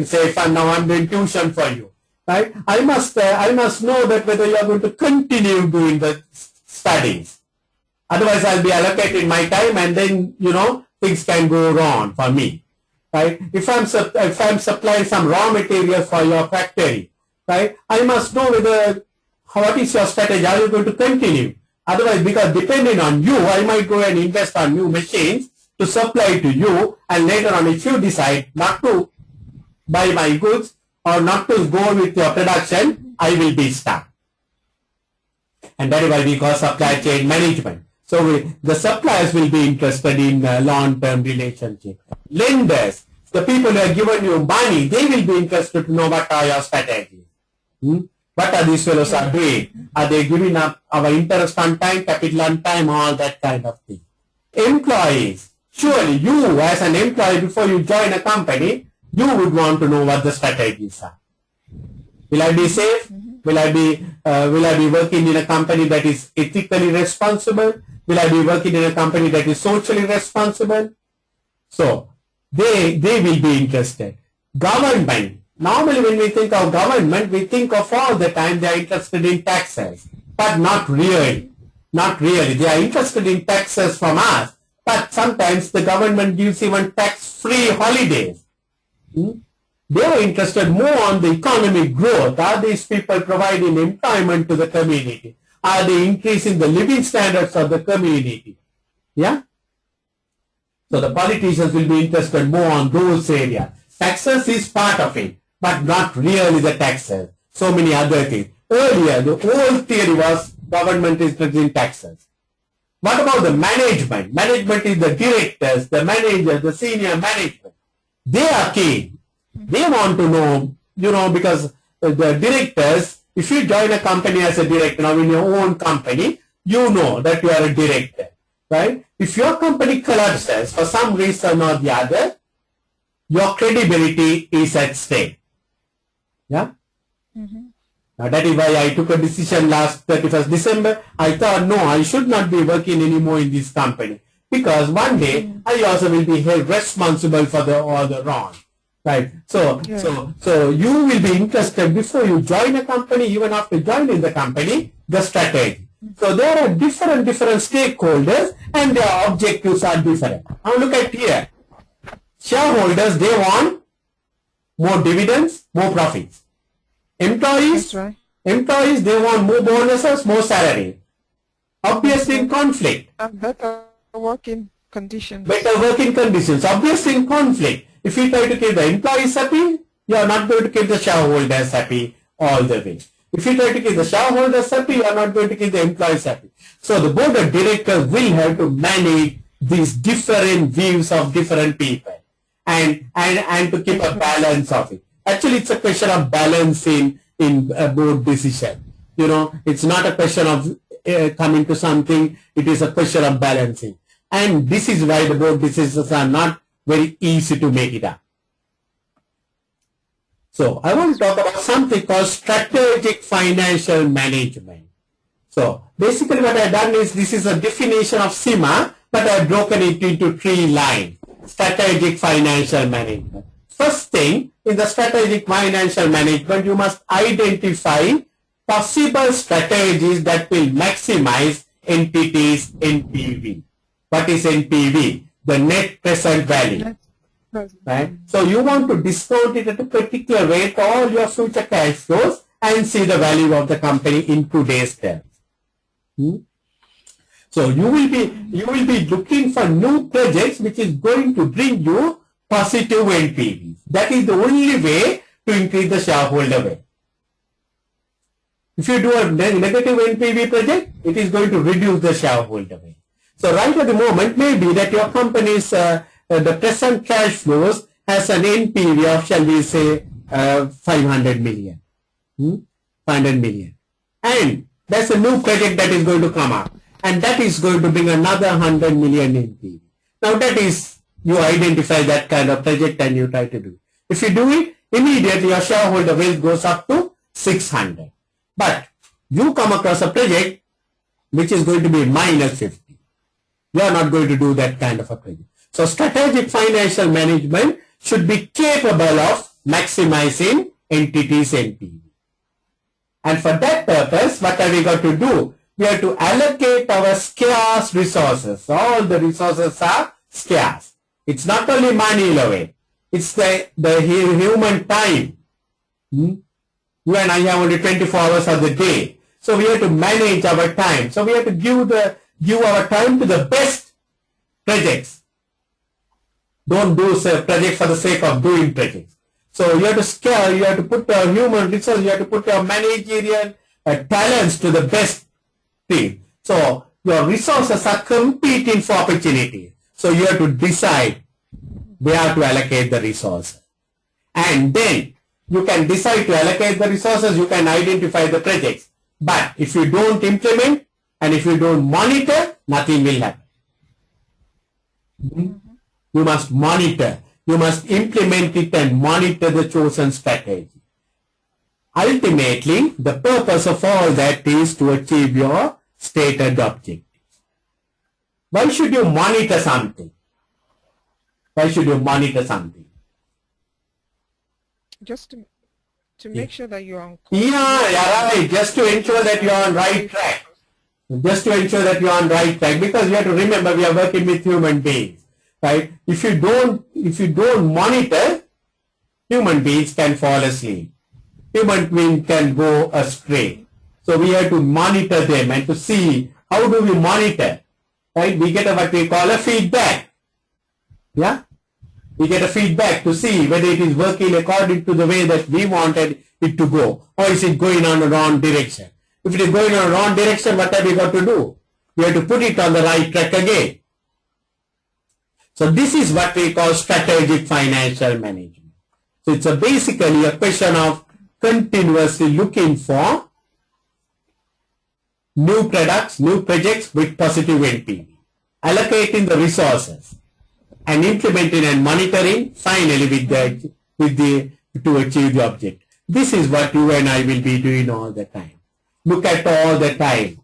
S1: say, I'm doing tuition for you, right? I must know that whether you are going to continue doing the studies. Otherwise, I'll be allocating my time, and then things can go wrong for me. Right? If I'm supplying some raw materials for your factory, right? I must know what is your strategy. Are you going to continue? Otherwise, because depending on you, I might go and invest on new machines to supply to you, and later on, if you decide not to buy my goods or not to go with your production, I will be stuck. And that is why we call supply chain management. So the suppliers will be interested in long-term relationship. Lenders, the people who have given you money, they will be interested to know what are your strategies. What are these fellows are doing? Are they giving up our interest on time, capital on time, all that kind of thing. Employees, surely you as an employee, before you join a company, you would want to know what the strategies are. Will I be safe? Will I be working in a company that is ethically responsible? Will I be working in a company that is socially responsible? So they will be interested. Government. Normally when we think of government, we think of all the time they are interested in taxes. But not really. Not really. They are interested in taxes from us. But sometimes the government gives even tax-free holidays. They are interested more on the economic growth. Are these people providing employment to the community? Are they increasing the living standards of the community? Yeah. So the politicians will be interested more on those areas. Taxes is part of it, but not really the taxes. So many other things. Earlier, the whole theory was government is in taxes. What about the management? Management is the directors, the managers, the senior management. They are keen. They want to know, because the directors, if you join a company as a director, now in your own company, you know that you are a director, right? If your company collapses for some reason or the other, your credibility is at stake. Yeah? Now that is why I took a decision last 31st December. I thought, no, I should not be working anymore in this company. Because one day, I also will be held responsible for all the wrong. Right? So you will be interested before you join a company, even after joining the company, the strategy. So there are different stakeholders and their objectives are different. Now look at here. Shareholders, they want more dividends, more profits. Employees, they want more bonuses, more salary. Obviously in conflict.
S2: And better working conditions.
S1: Better working conditions. Obviously in conflict. If you try to keep the employees happy, you are not going to keep the shareholders happy all the way. If you try to keep the shareholders happy, you are not going to keep the employees happy. So the board of directors will have to manage these different views of different people and to keep a balance of it. Actually, it's a question of balancing in a board decision. It's not a question of coming to something. It is a question of balancing. And this is why the board decisions are not very easy to make it up. So I want to talk about something called strategic financial management. So basically what I've done is, this is a definition of SIMA, but I've broken it into 3 lines. Strategic financial management. First thing, in the strategic financial management, you must identify possible strategies that will maximize entities NPV. What is NPV? The net present value. Right? So you want to discount it at a particular rate, all your future cash flows, and see the value of the company in today's terms. So you will be looking for new projects which is going to bring you positive NPVs. That is the only way to increase the shareholder value. If you do a negative NPV project, it is going to reduce the shareholder value. So right at the moment, maybe that your company's the present cash flows has an NPV of, shall we say, 500 million. 500 million. And there's a new project that is going to come up. And that is going to bring another 100 million NPV. Now that is, you identify that kind of project and you try to do it. If you do it, immediately your shareholder wealth goes up to 600. But you come across a project which is going to be minus 50. You are not going to do that kind of a project. So strategic financial management should be capable of maximizing entities NPV. And for that purpose, what have we got to do? We have to allocate our scarce resources. All the resources are scarce. It's not only money, Lovette. It's the human time. You and I have only 24 hours of the day. So we have to manage our time. So we have to give our time to the best projects. Don't do projects for the sake of doing projects. So you have to scale, you have to put your human resources, you have to put your managerial talents to the best thing. So your resources are competing for opportunity. So you have to decide where to allocate the resources. And then you can decide to allocate the resources, you can identify the projects. But if you don't implement and if you don't monitor, nothing will happen. You must monitor. You must implement it and monitor the chosen strategy. Ultimately, the purpose of all that is to achieve your stated objectives. Why should you monitor something? Why should you monitor something?
S2: Just to make sure that you're on course.
S1: Yeah, right. Just to ensure that you're on right track. Just to ensure that you're on right track. Because you have to remember, we are working with human beings. Right? If you don't monitor, human beings can fall asleep. Human beings can go astray. So we have to monitor them and to see how do we monitor. Right? We get what we call a feedback. Yeah? We get a feedback to see whether it is working according to the way that we wanted it to go, or is it going on the wrong direction. If it is going on the wrong direction, what have we got to do? We have to put it on the right track again. So this is what we call strategic financial management. So it's basically a question of continuously looking for new products, new projects with positive NPV, allocating the resources, and implementing and monitoring finally to achieve the object. This is what you and I will be doing all the time. Look at all the time.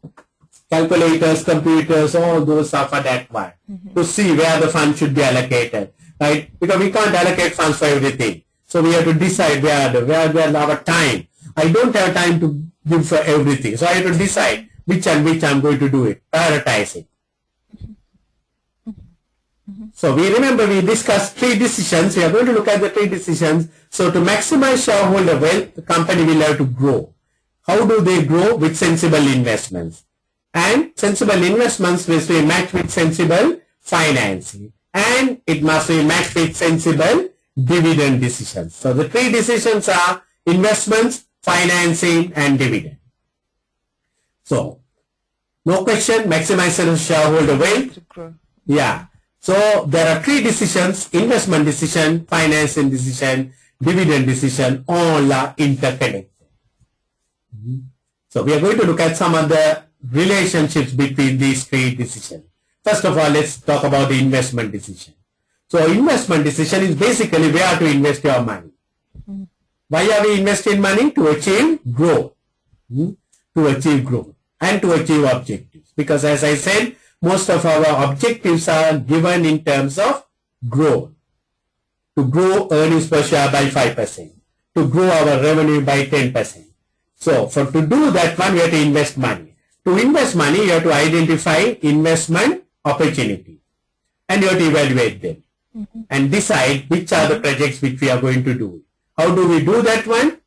S1: Calculators, computers, all those stuff for that one. To see where the funds should be allocated. Right? Because we can't allocate funds for everything. So we have to decide where our time. I don't have time to give for everything. So I have to decide which I'm going to do it. Prioritize it. So we discussed 3 decisions. We are going to look at the 3 decisions. So to maximize shareholder wealth, the company will have to grow. How do they grow? With sensible investments. And sensible investments must be matched with sensible financing. And it must be matched with sensible dividend decisions. So the 3 decisions are investments, financing, and dividend. So, no question, maximize shareholder wealth. Yeah. So there are 3 decisions: investment decision, financing decision, dividend decision, all are interconnected. So we are going to look at some of the relationships between these 3 decisions. First of all, let's talk about the investment decision. So investment decision is basically where to invest your money. Why are we investing money? To achieve growth. To achieve growth and to achieve objectives. Because as I said, most of our objectives are given in terms of growth. To grow earnings per share by 5%. To grow our revenue by 10%. So to do that one, we have to invest money. To invest money, you have to identify investment opportunities. And you have to evaluate them. And decide which are the projects which we are going to do. How do we do that one?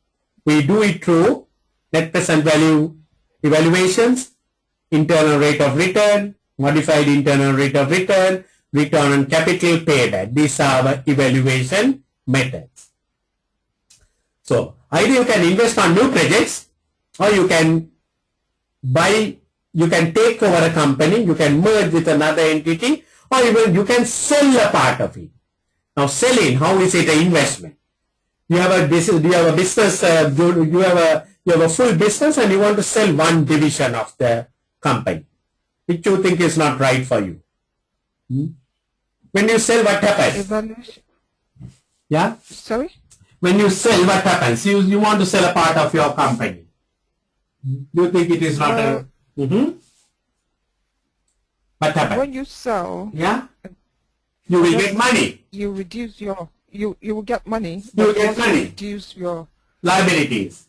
S1: We do it through net present value evaluations, internal rate of return, modified internal rate of return, return on capital payback. These are our evaluation methods. So either you can invest on new projects, or you can take over a company, you can merge with another entity, or even you can sell a part of it. Now selling, how is it an investment? You have a business, you have a full business and you want to sell one division of the company, which you think is not right for you. When you sell, what happens?
S2: Evaluation.
S1: Yeah?
S2: Sorry?
S1: When you sell, what happens? You want to sell a part of your company. Do you think it is not What happens?
S2: When you sell,
S1: yeah, you will get money.
S2: You reduce your, you will get money.
S1: You will get money.
S2: Reduce your
S1: liabilities.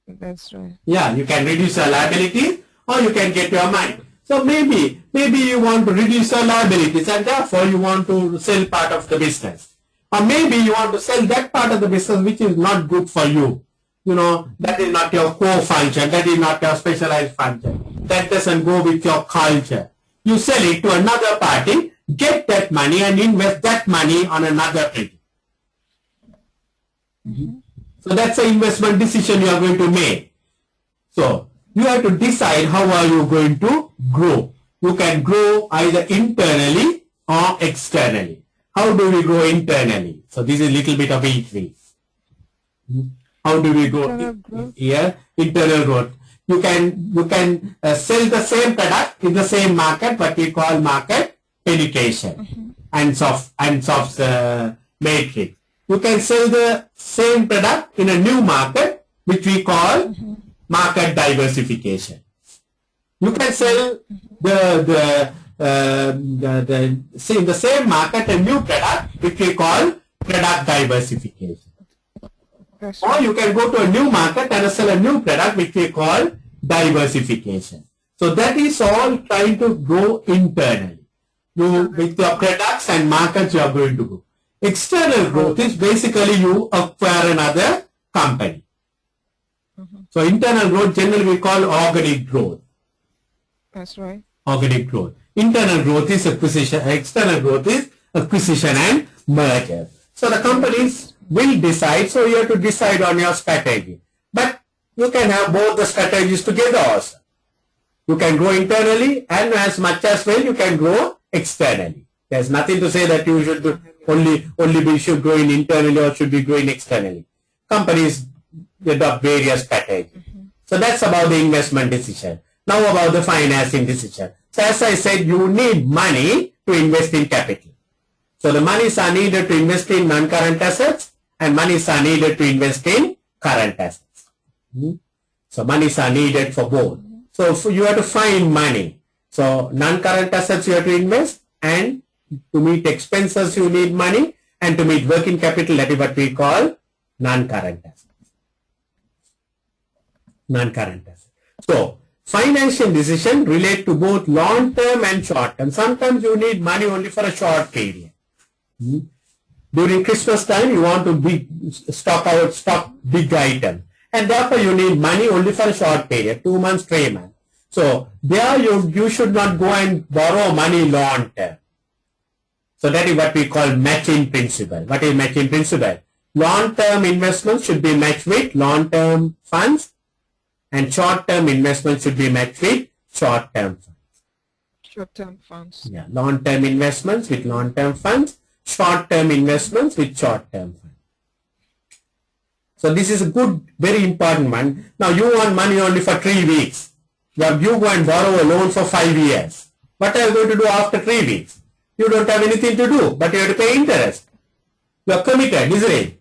S2: That's right.
S1: Yeah, you can reduce your liabilities, or you can get your money. So maybe you want to reduce your liabilities, and therefore you want to sell part of the business. Or maybe you want to sell that part of the business which is not good for you. You know, that is not your core function, that is not your specialized function. That doesn't go with your culture. You sell it to another party, get that money and invest that money on another project. So that's an investment decision you are going to make. So you have to decide how are you going to grow. You can grow either internally or externally. How do we grow internally? So this is a little bit of each way. How do we grow here? Internal growth. You can sell the same product in the same market, what we call market penetration and soft matrix. You can sell the same product in a new market, which we call market diversification. You can sell the same market a new product, which we call product diversification. Or you can go to a new market and sell a new product, which we call diversification. So that is all trying to grow internally. With your products and markets you are going to go. External growth is basically you acquire another company. So internal growth generally we call organic growth.
S2: That's right.
S1: Organic growth. Internal growth is acquisition. External growth is acquisition and merger. So the companies will decide. So you have to decide on your strategy. But you can have both the strategies together also. You can grow internally, and as much as well you can grow externally. There's nothing to say that you should only should grow in internally or should be growing externally. Companies adopt various strategies. So that's about the investment decision. Now about the financing decision. So as I said, you need money to invest in capital. So the monies are needed to invest in non-current assets, and monies are needed to invest in current assets. So monies are needed for both. So you have to find money. So non-current assets you have to invest, and to meet expenses you need money, and to meet working capital, that is what we call non-current assets. Non-current assets. So financial decision relate to both long-term and short-term. Sometimes you need money only for a short period. During Christmas time, you want to stock big item, and therefore you need money only for a short period, 2 months, 3 months. So there you should not go and borrow money long term. So that is what we call matching principle. What is matching principle? Long term investments should be matched with long term funds, and short term investments should be matched with short term funds.
S2: Short term funds.
S1: Yeah, long term investments with long term funds, short term investments with short term funds. So this is a good, very important one. Now you want money only for 3 weeks. You go and borrow a loan for 5 years. What are you going to do after 3 weeks? You don't have anything to do, but you have to pay interest. You are committed, isn't it?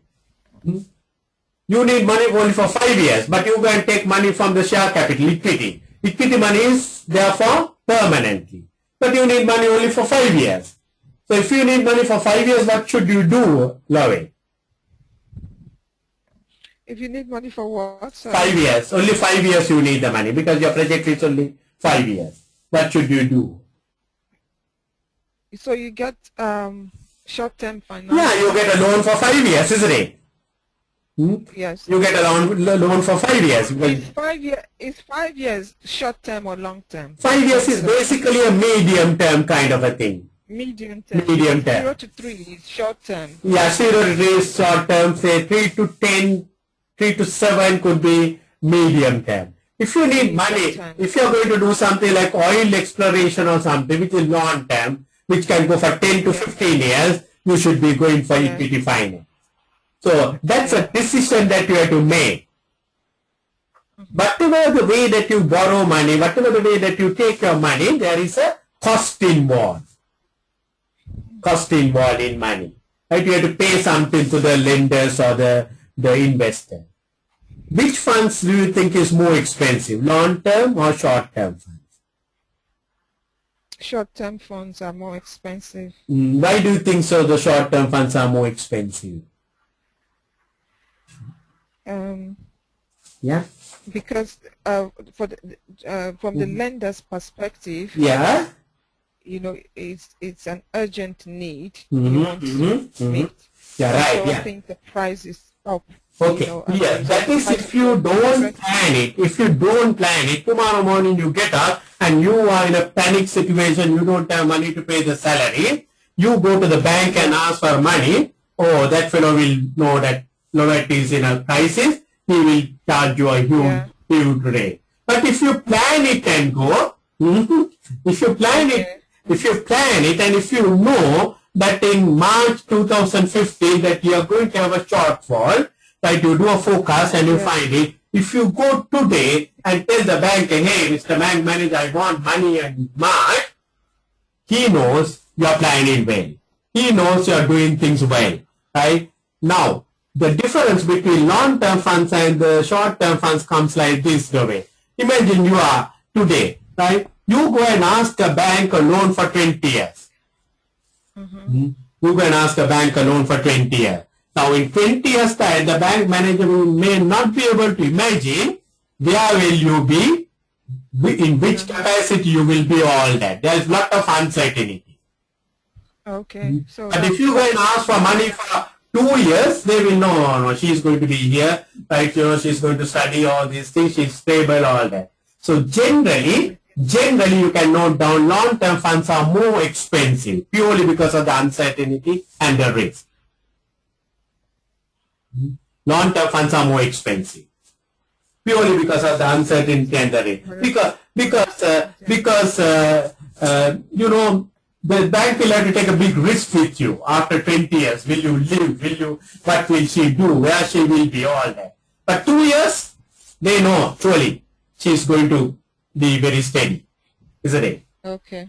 S1: You need money only for 5 years, but you go and take money from the share capital, equity. Equity money is therefore permanently. But you need money only for 5 years. So if you need money for 5 years, what should you do, Lovette?
S2: If you need money for what? Sorry.
S1: 5 years. Only 5 years you need the money because your project is only 5 years. What should you do?
S2: So you get short-term finance.
S1: Yeah, you get a loan for 5 years, isn't it?
S2: Yes.
S1: You get a loan for 5 years.
S2: Is 5 years short-term or long-term?
S1: 5 years is basically a medium-term kind of a thing.
S2: Medium term. 0 to 3 is short-term.
S1: Yeah, 0 to 3 is short-term. Say 3 to 10, 3 to 7 could be medium-term. If you need money, if you are going to do something like oil exploration or something, which is long-term, which can go for 10 to 15 years, you should be going for equity finance. So that's a decision that you have to make. Whatever the way that you borrow money, whatever the way that you take your money, there is a cost involved. Cost involved in money. Right? You have to pay something to the lenders or the investor. Which funds do you think is more expensive, long-term or short-term funds?
S2: Short-term funds are more expensive.
S1: Why do you think so? The short-term funds are more expensive. Yeah.
S2: Because from the lender's perspective,
S1: yeah,
S2: you know, it's an urgent need. You want to meet.
S1: Yeah, right.
S2: So
S1: yeah.
S2: I think the price is up.
S1: Okay.
S2: You know,
S1: yeah, that is if you don't plan it. If you don't plan it, tomorrow morning you get up and you are in a panic situation. You don't have money to pay the salary. You go to the bank and ask for money. Oh, that fellow will know that Lovette is in a crisis. He will charge you a huge rate. But if you plan it and go, if you plan it, and if you know that in March 2015 that you are going to have a shortfall, right, you do a forecast and you find it. If you go today and tell the bank, hey, Mr. Bank Manager, I want money in March, he knows you are planning well. He knows you are doing things well, right? Now, the difference between long-term funds and the short-term funds comes like this way. Imagine you are today, right? You go and ask a bank a loan for 20 years. You go and ask a bank a loan for 20 years. Now, in 20 years' time, the bank manager may not be able to imagine where will you be, in which capacity you will be, all that. There is a lot of uncertainty.
S2: Okay. So
S1: but if you go and ask for money for 2 years, they will know, no, she's going to be here, right? You know, she's going to study all these things, she's stable, all that. So generally you can note down long-term funds are more expensive purely because of the uncertainty and the risk. Long-term funds are more expensive purely because of the uncertainty and the risk. Because you know, the bank will have to take a big risk with you after 20 years. Will you live? Will you? What will she do? Where she will be? All that. But 2 years, they know truly she's going to be very steady, isn't it?
S2: Okay.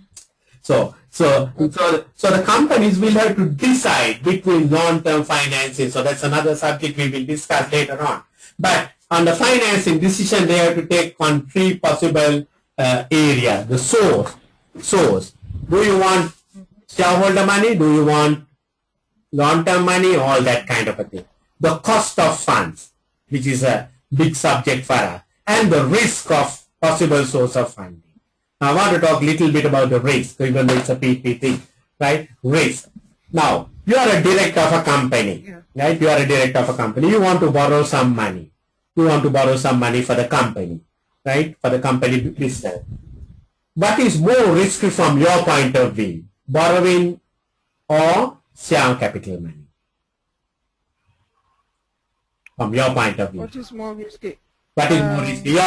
S1: So the companies will have to decide between long-term financing. So that's another subject we will discuss later on. But on the financing decision, they have to take on 3 possible areas. The source. Do you want shareholder money? Do you want long-term money? All that kind of a thing. The cost of funds, which is a big subject for us, and the risk of possible source of funding. Now, I want to talk a little bit about the risk, even though it's a PP thing, right? Risk. Now, you are a director of a company, right? You are a director of a company. You want to borrow some money. You want to borrow some money for the company, right? For the company business. What is more risky from your point of view? Borrowing or share capital money? From your point of view.
S2: What is more risky?
S1: What is more risky? You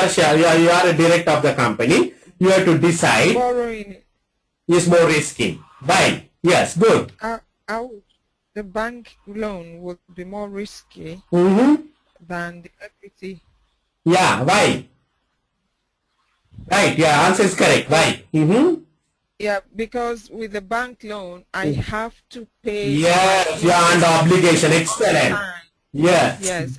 S1: are a director of the company. You have to decide.
S2: Borrowing
S1: is more risky. Why? Yes, good.
S2: The bank loan would be more risky than the equity.
S1: Yeah, why? Right, yeah, answer is correct. Why?
S2: Yeah, because with the bank loan, I have to pay.
S1: Yes, you are under obligation. Excellent. Yes.
S2: Yes,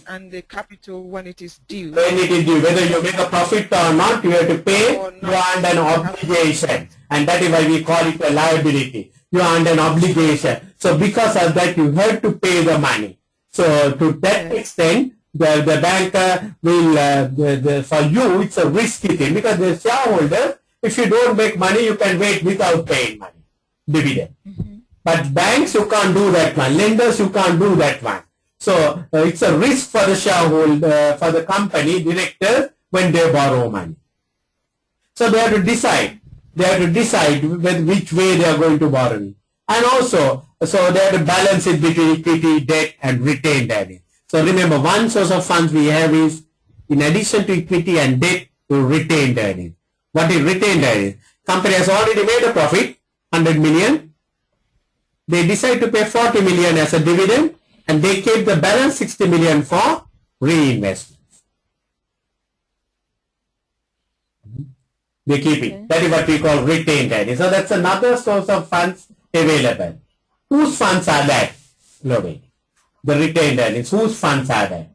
S2: and the capital when it is due.
S1: When it is due, whether you make a profit or not, you have to pay. You are under an obligation, and that is why we call it a liability. You are under an obligation. So because of that, you have to pay the money. So to that extent, the banker will, for you, it's a risky thing because the shareholder, if you don't make money, you can wait without paying money, dividend. But banks, you can't do that one. Lenders, you can't do that one. So it's a risk for the shareholder, for the company directors when they borrow money. So they have to decide. They have to decide which way they are going to borrow it. And also, so they have to balance it between equity, debt, and retained earnings. So remember, one source of funds we have is, in addition to equity and debt, to retained earnings. What is retained earnings? Company has already made a profit, 100 million. They decide to pay 40 million as a dividend, and they keep the balance 60 million for reinvestments. They keep it. That is what we call retained earnings. So that's another source of funds available. Whose funds are that, Lovette? The retained earnings. Whose funds are that?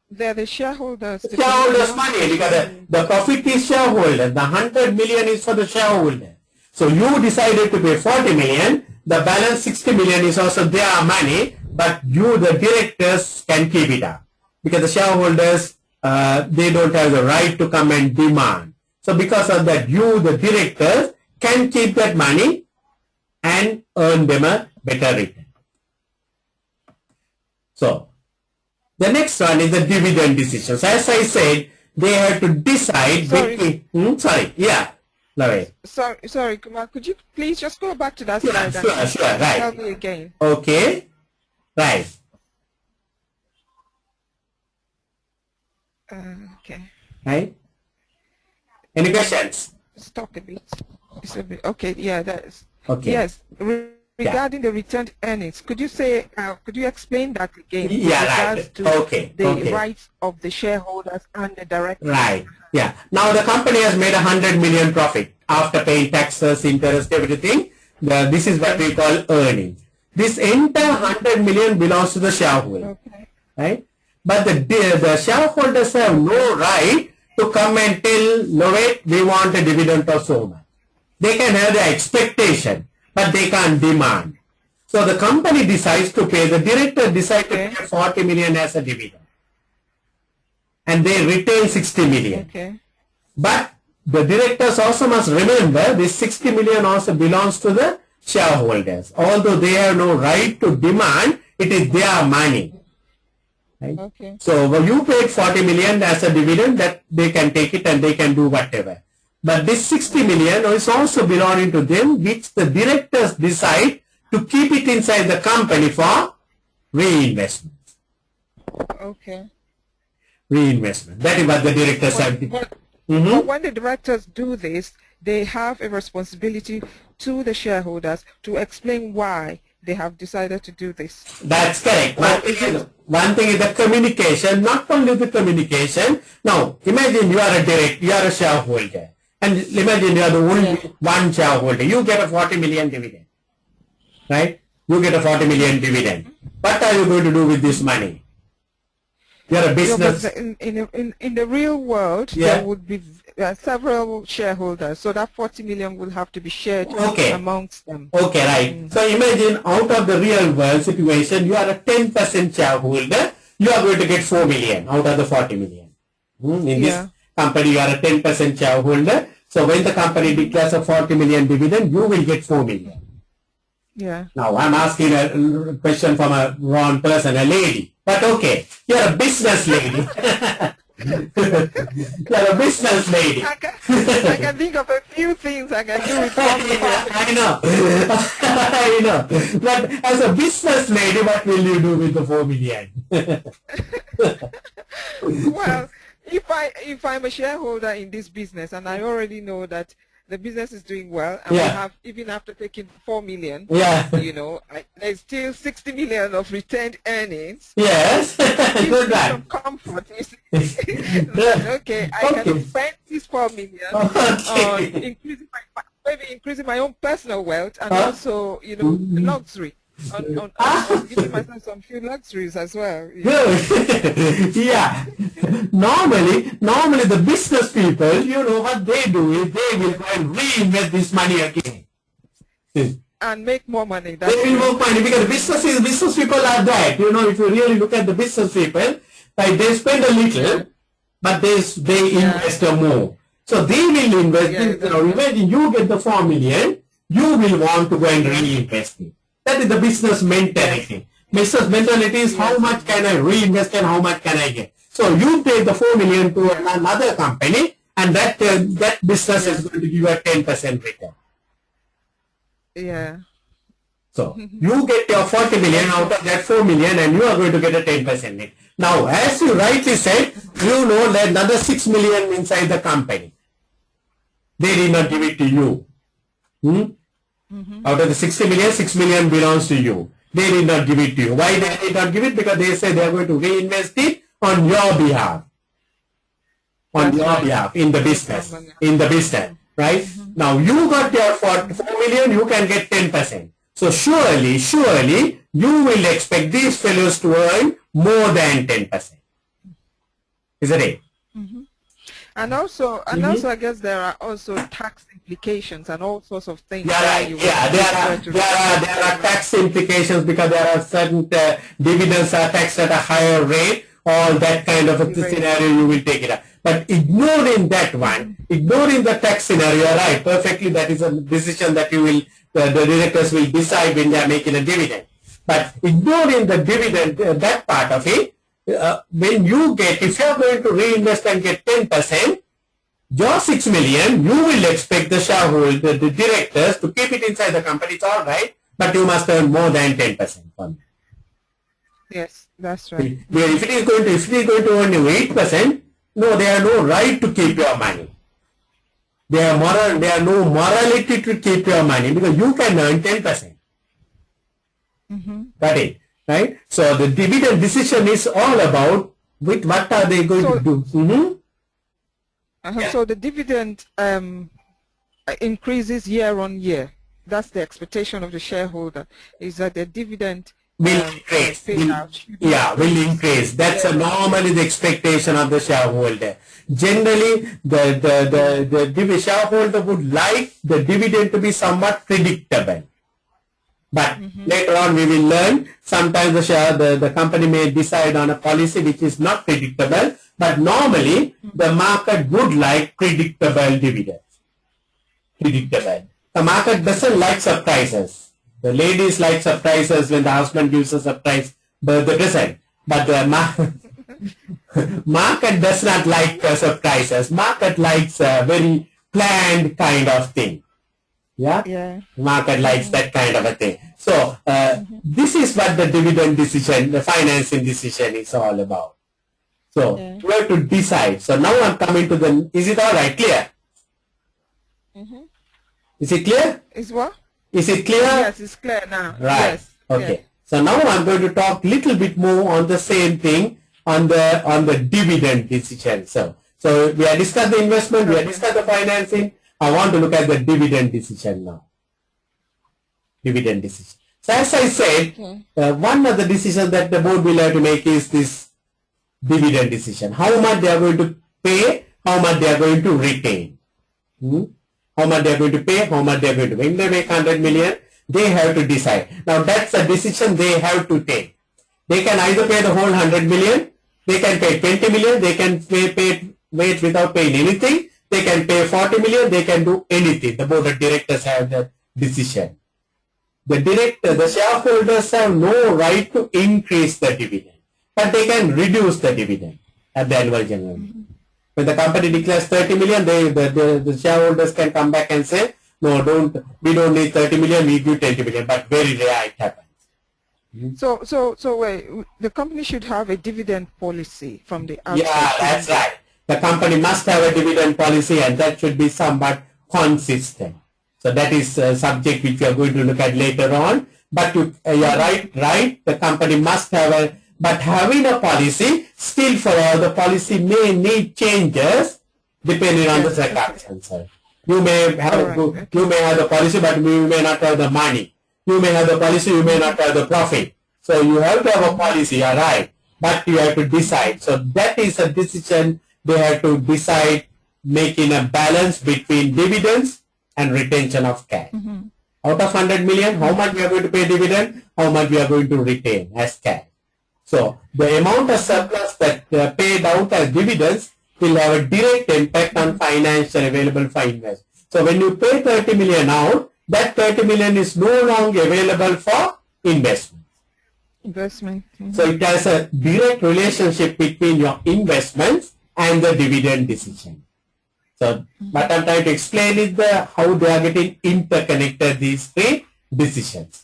S2: They're the shareholders.
S1: The shareholders' money, because the profit is shareholder. The 100 million is for the shareholder. So you decided to pay 40 million. The balance 60 million is also their money, but you, the directors, can keep it up. Because the shareholders, they don't have the right to come and demand. So because of that, you, the directors, can keep that money and earn them a better return. So, the next one is the dividend decisions. As I said, they have to decide between... sorry, yeah. Lovette.
S2: Sorry, Kumar, could you please just go back to that slide
S1: sure, right.
S2: Tell me again.
S1: Okay, right.
S2: Okay.
S1: Right? Any questions?
S2: Stop a bit. It's a bit. Okay, yeah, that is.
S1: Okay.
S2: Yes. Regarding the returned earnings, could you say, could you explain that again?
S1: Yeah, right.
S2: The rights of the shareholders and the directors.
S1: Right. Yeah. Now the company has made 100 million profit after paying taxes, interest, everything. This is what we call earnings. This entire 100 million belongs to the shareholder. Okay. Right? But the shareholders have no right to come and tell Lovette, we want a dividend of so much. They can have their expectation, but they can't demand. So the company decides to pay, the director decides to pay 40 million as a dividend. And they retain 60 million. Okay. But the directors also must remember this 60 million also belongs to the shareholders. Although they have no right to demand, it is their money. Right?
S2: Okay.
S1: So when you paid 40 million as a dividend, that they can take it and they can do whatever. But this 60 million is also belonging to them, which the directors decide to keep it inside the company for reinvestment.
S2: Okay.
S1: Reinvestment. That is what the directors have.
S2: But when the directors do this, they have a responsibility to the shareholders to explain why they have decided to do this.
S1: That's correct. One thing is the communication, not only the communication. Now, imagine you are a shareholder. And imagine you are the only one shareholder. You get a 40 million dividend. Right? You get a 40 million dividend. What are you going to do with this money? You are a business.
S2: In the real world, there would be several shareholders, so that 40 million will have to be shared amongst them.
S1: Okay, right. So imagine out of the real world situation, you are a 10% shareholder, you are going to get 4 million out of the 40 million. In this company, you are a 10% shareholder. So when the company declares a 40 million dividend, you will get 4 million.
S2: Yeah.
S1: Now I'm asking a question from a wrong person, a lady. But okay, you're a business lady. You're a business lady.
S2: I can think of a few things I can do with 4 million.
S1: I know. I know. But as a business lady, what will you do with the 4 million?
S2: Well, if I'm a shareholder in this business and I already know that the business is doing well, and we have, even after taking 4 million, you know, there's still 60 million of retained earnings.
S1: Yes, good that.
S2: Some comfort. Okay, I can spend this 4 million on increasing my own personal wealth and also, you know, luxury. On giving myself some few luxuries as well.
S1: Yeah. Normally the business people, you know what they do is they will go and reinvest this money again.
S2: And make more money.
S1: They will make money because business people are that. You know, if you really look at the business people, like they spend a little, but they invest more. So they will invest. You know, imagine you get the 4 million, you will want to go and reinvest it. That is the business mentality. Business mentality is how much can I reinvest and how much can I get. So you pay the 4 million to another company, and that business is going to give you a 10% return.
S2: Yeah.
S1: So you get your 40 million out of that 4 million, and you are going to get a 10% return. Now, as you rightly said, you know that another 6 million inside the company. They did not give it to you. Out of the 60 million, 6 million belongs to you. They did not give it to you. Why they did not give it? Because they say they are going to reinvest it on your behalf. On your behalf, in the business. In the business, right? Now, you got your 4 million, you can get 10%. So, surely, you will expect these fellows to earn more than 10%. Isn't it?
S2: And also, I guess there are also tax implications and all sorts of things.
S1: There are tax implications because there are certain dividends are taxed at a higher rate, or that kind of a scenario you will take it up. But ignoring that one, ignoring the tax scenario, right? Perfectly, that is a decision that you will, the directors will decide when they are making a dividend. But ignoring the dividend, that part of it, when you get, if you are going to reinvest and get 10%, your 6 million, you will expect the shareholder, the directors to keep it inside the company. It's all right, but you must earn more than 10% from it.
S2: Yes, that's right.
S1: If it is going to earn you 8%, no, they have no right to keep your money. They have no morality to keep your money because you can earn 10%. Got it? Right? So the dividend decision is all about what are they going to do.
S2: So the dividend increases year on year. That's the expectation of the shareholder, is that the dividend
S1: will increase. Will increase. That's normally the expectation of the shareholder. Generally, the shareholder would like the dividend to be somewhat predictable. But later on we will learn sometimes the company may decide on a policy which is not predictable, but normally the market would like predictable dividends. Predictable. the market doesn't like surprises. The ladies like surprises when the husband gives a surprise birthday present. But the market does not like surprises. Market likes a very planned kind of thing. Yeah. Market likes that kind of a thing. So this is what the dividend decision, the financing decision is all about. So you have to decide. So now I'm coming to the, is it all right, clear? Is it clear?
S2: Is what?
S1: Is it clear?
S2: Yes, it's clear now.
S1: Right.
S2: Yes.
S1: Okay.
S2: Yes.
S1: So now I'm going to talk little bit more on the same thing on the dividend decision. So we have discussed the investment, we have discussed the financing. I want to look at the dividend decision now. Dividend decision. So as I said, one of the decisions that the board will have to make is this dividend decision. How much they are going to pay, how much they are going to retain. How much they are going to pay, how much they are going to pay. When they make 100 million, they have to decide. Now that's a decision they have to take. They can either pay the whole 100 million, they can pay 20 million, they can wait without paying anything, they can pay 40 million, they can do anything. The board of directors have the decision. The shareholders have no right to increase the dividend, but they can reduce the dividend at the annual general meeting. When the company declares 30 million, the shareholders can come back and say, no, we don't need 30 million, we give 20 million, but very rare it happens.
S2: So wait, the company should have a dividend policy from the outside.
S1: Yeah, that's right. The company must have a dividend policy, and that should be somewhat consistent. So that is a subject which we are going to look at later on. But you're right. The company must have but having a policy, still for all the policy may need changes depending on the circumstances. You may have the policy, but you may not have the money. You may have the policy, you may not have the profit. So you have to have a policy, all right, but you have to decide. So that is a decision they have to decide, making a balance between dividends and retention of cash. Out of 100 million, how much we are going to pay dividend, how much we are going to retain as cash. So the amount of surplus that paid out as dividends will have a direct impact on financial available for investment. So when you pay 30 million out, that 30 million is no longer available for investment. So it has a direct relationship between your investments and the dividend decision. So what I'm trying to explain is how they are getting interconnected, these three decisions.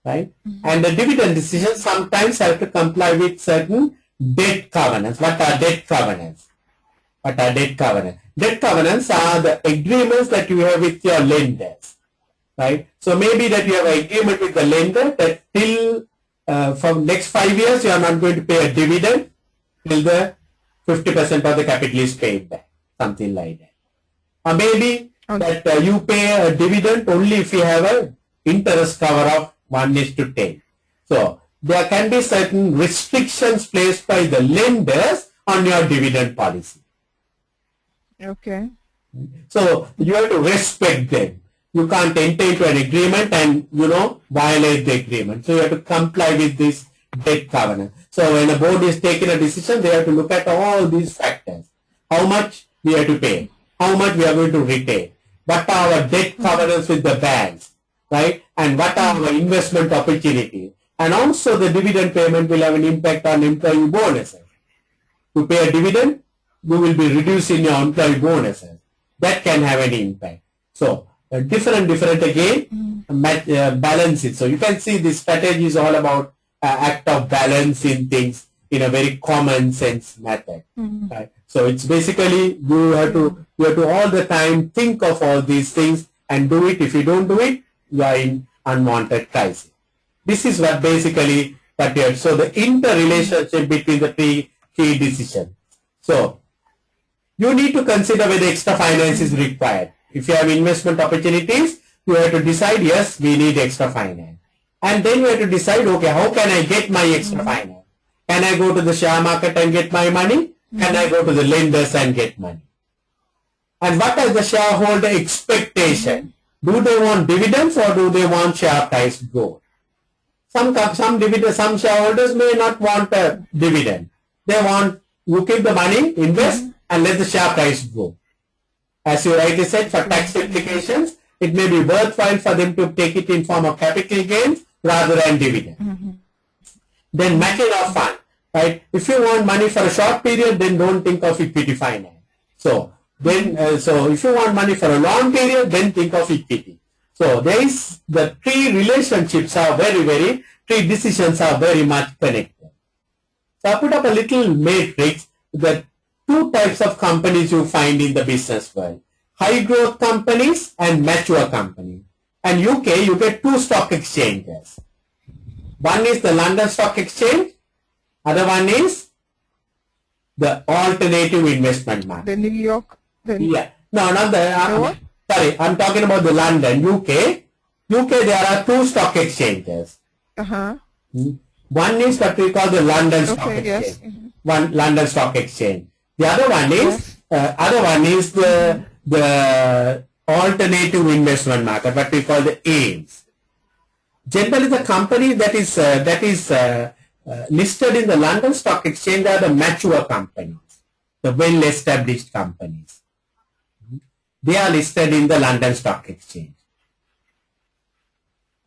S1: Right? And the dividend decisions sometimes have to comply with certain debt covenants. What are debt covenants? Debt covenants are the agreements that you have with your lenders. Right? So maybe that you have an agreement with the lender that till from next 5 years you are not going to pay a dividend till the 50% of the capital is paid back. Something like that. Or maybe that you pay a dividend only if you have an interest cover of 1:10. So there can be certain restrictions placed by the lenders on your dividend policy.
S2: Okay.
S1: So you have to respect them. You can't enter into an agreement and, violate the agreement. So you have to comply with this debt covenant. So when a board is taking a decision, they have to look at all these factors. How much we have to pay? How much we are going to retain? What are our debt covenants with the banks? Right? And what are our investment opportunities? And also the dividend payment will have an impact on employee bonuses. To pay a dividend, you will be reducing your employee bonuses. That can have an impact. So different again, balance it. So you can see this strategy is all about act of balancing things in a very common sense method. Right? So it's basically you have to all the time think of all these things and do it. If you don't do it, you are in unwanted crisis. This is what basically that you have. So the interrelationship between the three key decisions. So you need to consider whether extra finance is required. If you have investment opportunities, you have to decide, yes, we need extra finance. And then you have to decide, okay, how can I get my extra finance? Can I go to the share market and get my money? Can I go to the lenders and get money? And what is the shareholder expectation? Do they want dividends or do they want share price growth? Some shareholders may not want a dividend. They want you keep the money, invest, and let the share price grow. As you rightly said, for tax implications, it may be worthwhile for them to take it in form of capital gains rather than dividend. Then McKenna fund, right? If you want money for a short period, then don't think of equity finance. So then, so if you want money for a long period, then think of equity. So there is the three relationships are three decisions are very much connected. So I put up a little matrix that two types of companies you find in the business world: high growth companies and mature companies. And UK, you get two stock exchanges. One is the London Stock Exchange, other one is the alternative investment market.
S2: The New York.
S1: Yeah. No, not the. Sorry, I'm talking about the London, UK. UK, there are two stock exchanges. One is what we call the London Stock Exchange. Yes. One London Stock Exchange. The other one is the alternative investment market, what we call the AIMS. Generally, the company that is listed in the London Stock Exchange are the mature companies, the well-established companies. They are listed in the London Stock Exchange.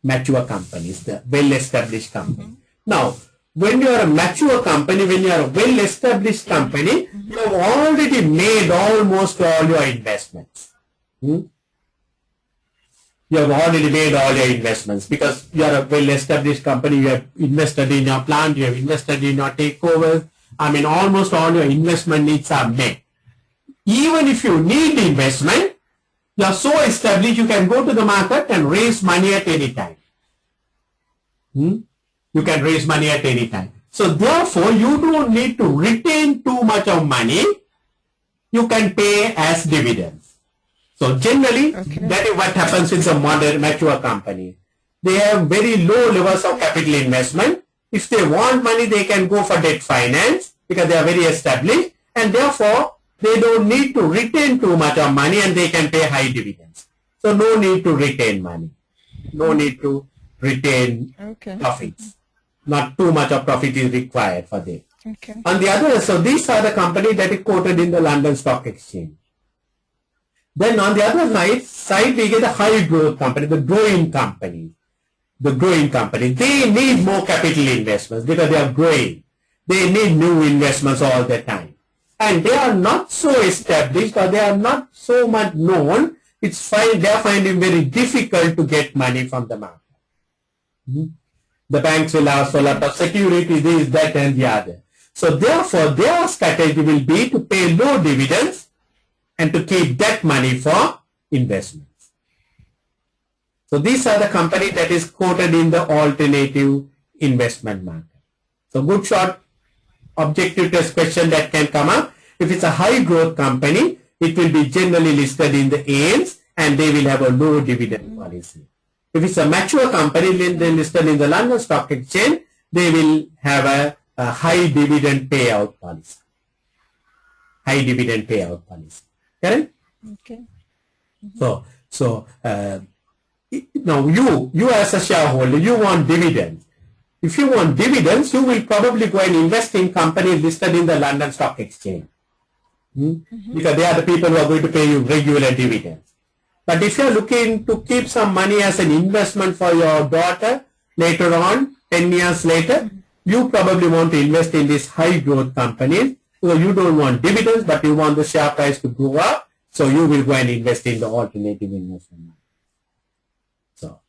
S1: Mature companies, the well-established companies. Now, when you are a mature company, when you are a well-established company, you have already made almost all your investments. You have already made all your investments because you are a well-established company. You have invested in your plant, you have invested in your takeovers. I mean, almost all your investment needs are met. Even if you need investment, you are so established, you can go to the market and raise money at any time. You can raise money at any time. So therefore, you don't need to retain too much of money. You can pay as dividends. So generally, that is what happens in the modern mature company. They have very low levels of capital investment. If they want money, they can go for debt finance because they are very established, and therefore they don't need to retain too much of money and they can pay high dividends. So no need to retain money. No need to retain profits. Not too much of profit is required for them. On the other, so these are the companies that is quoted in the London Stock Exchange. Then on the other side, we get a high growth company, the growing company. The growing company. They need more capital investments because they are growing. They need new investments all the time. And they are not so established or they are not so much known. It's fine. They are finding very difficult to get money from the market. The banks will ask for a lot of security, this, that, and the other. So therefore, their strategy will be to pay low dividends and to keep that money for investments. So these are the companies that is quoted in the alternative investment market. So good short objective test question that can come up. If it's a high growth company, it will be generally listed in the AIMS and they will have a low dividend policy. If it's a mature company, then listed in the London Stock Exchange, they will have a high dividend payout policy. High dividend payout policy. Correct? So now you as a shareholder, you want dividends. If you want dividends, you will probably go and invest in companies listed in the London Stock Exchange. Because they are the people who are going to pay you regular dividends. But if you are looking to keep some money as an investment for your daughter later on, 10 years later, you probably want to invest in these high growth companies. So you don't want dividends, but you want the share price to go up. So you will go and invest in the alternative investment. So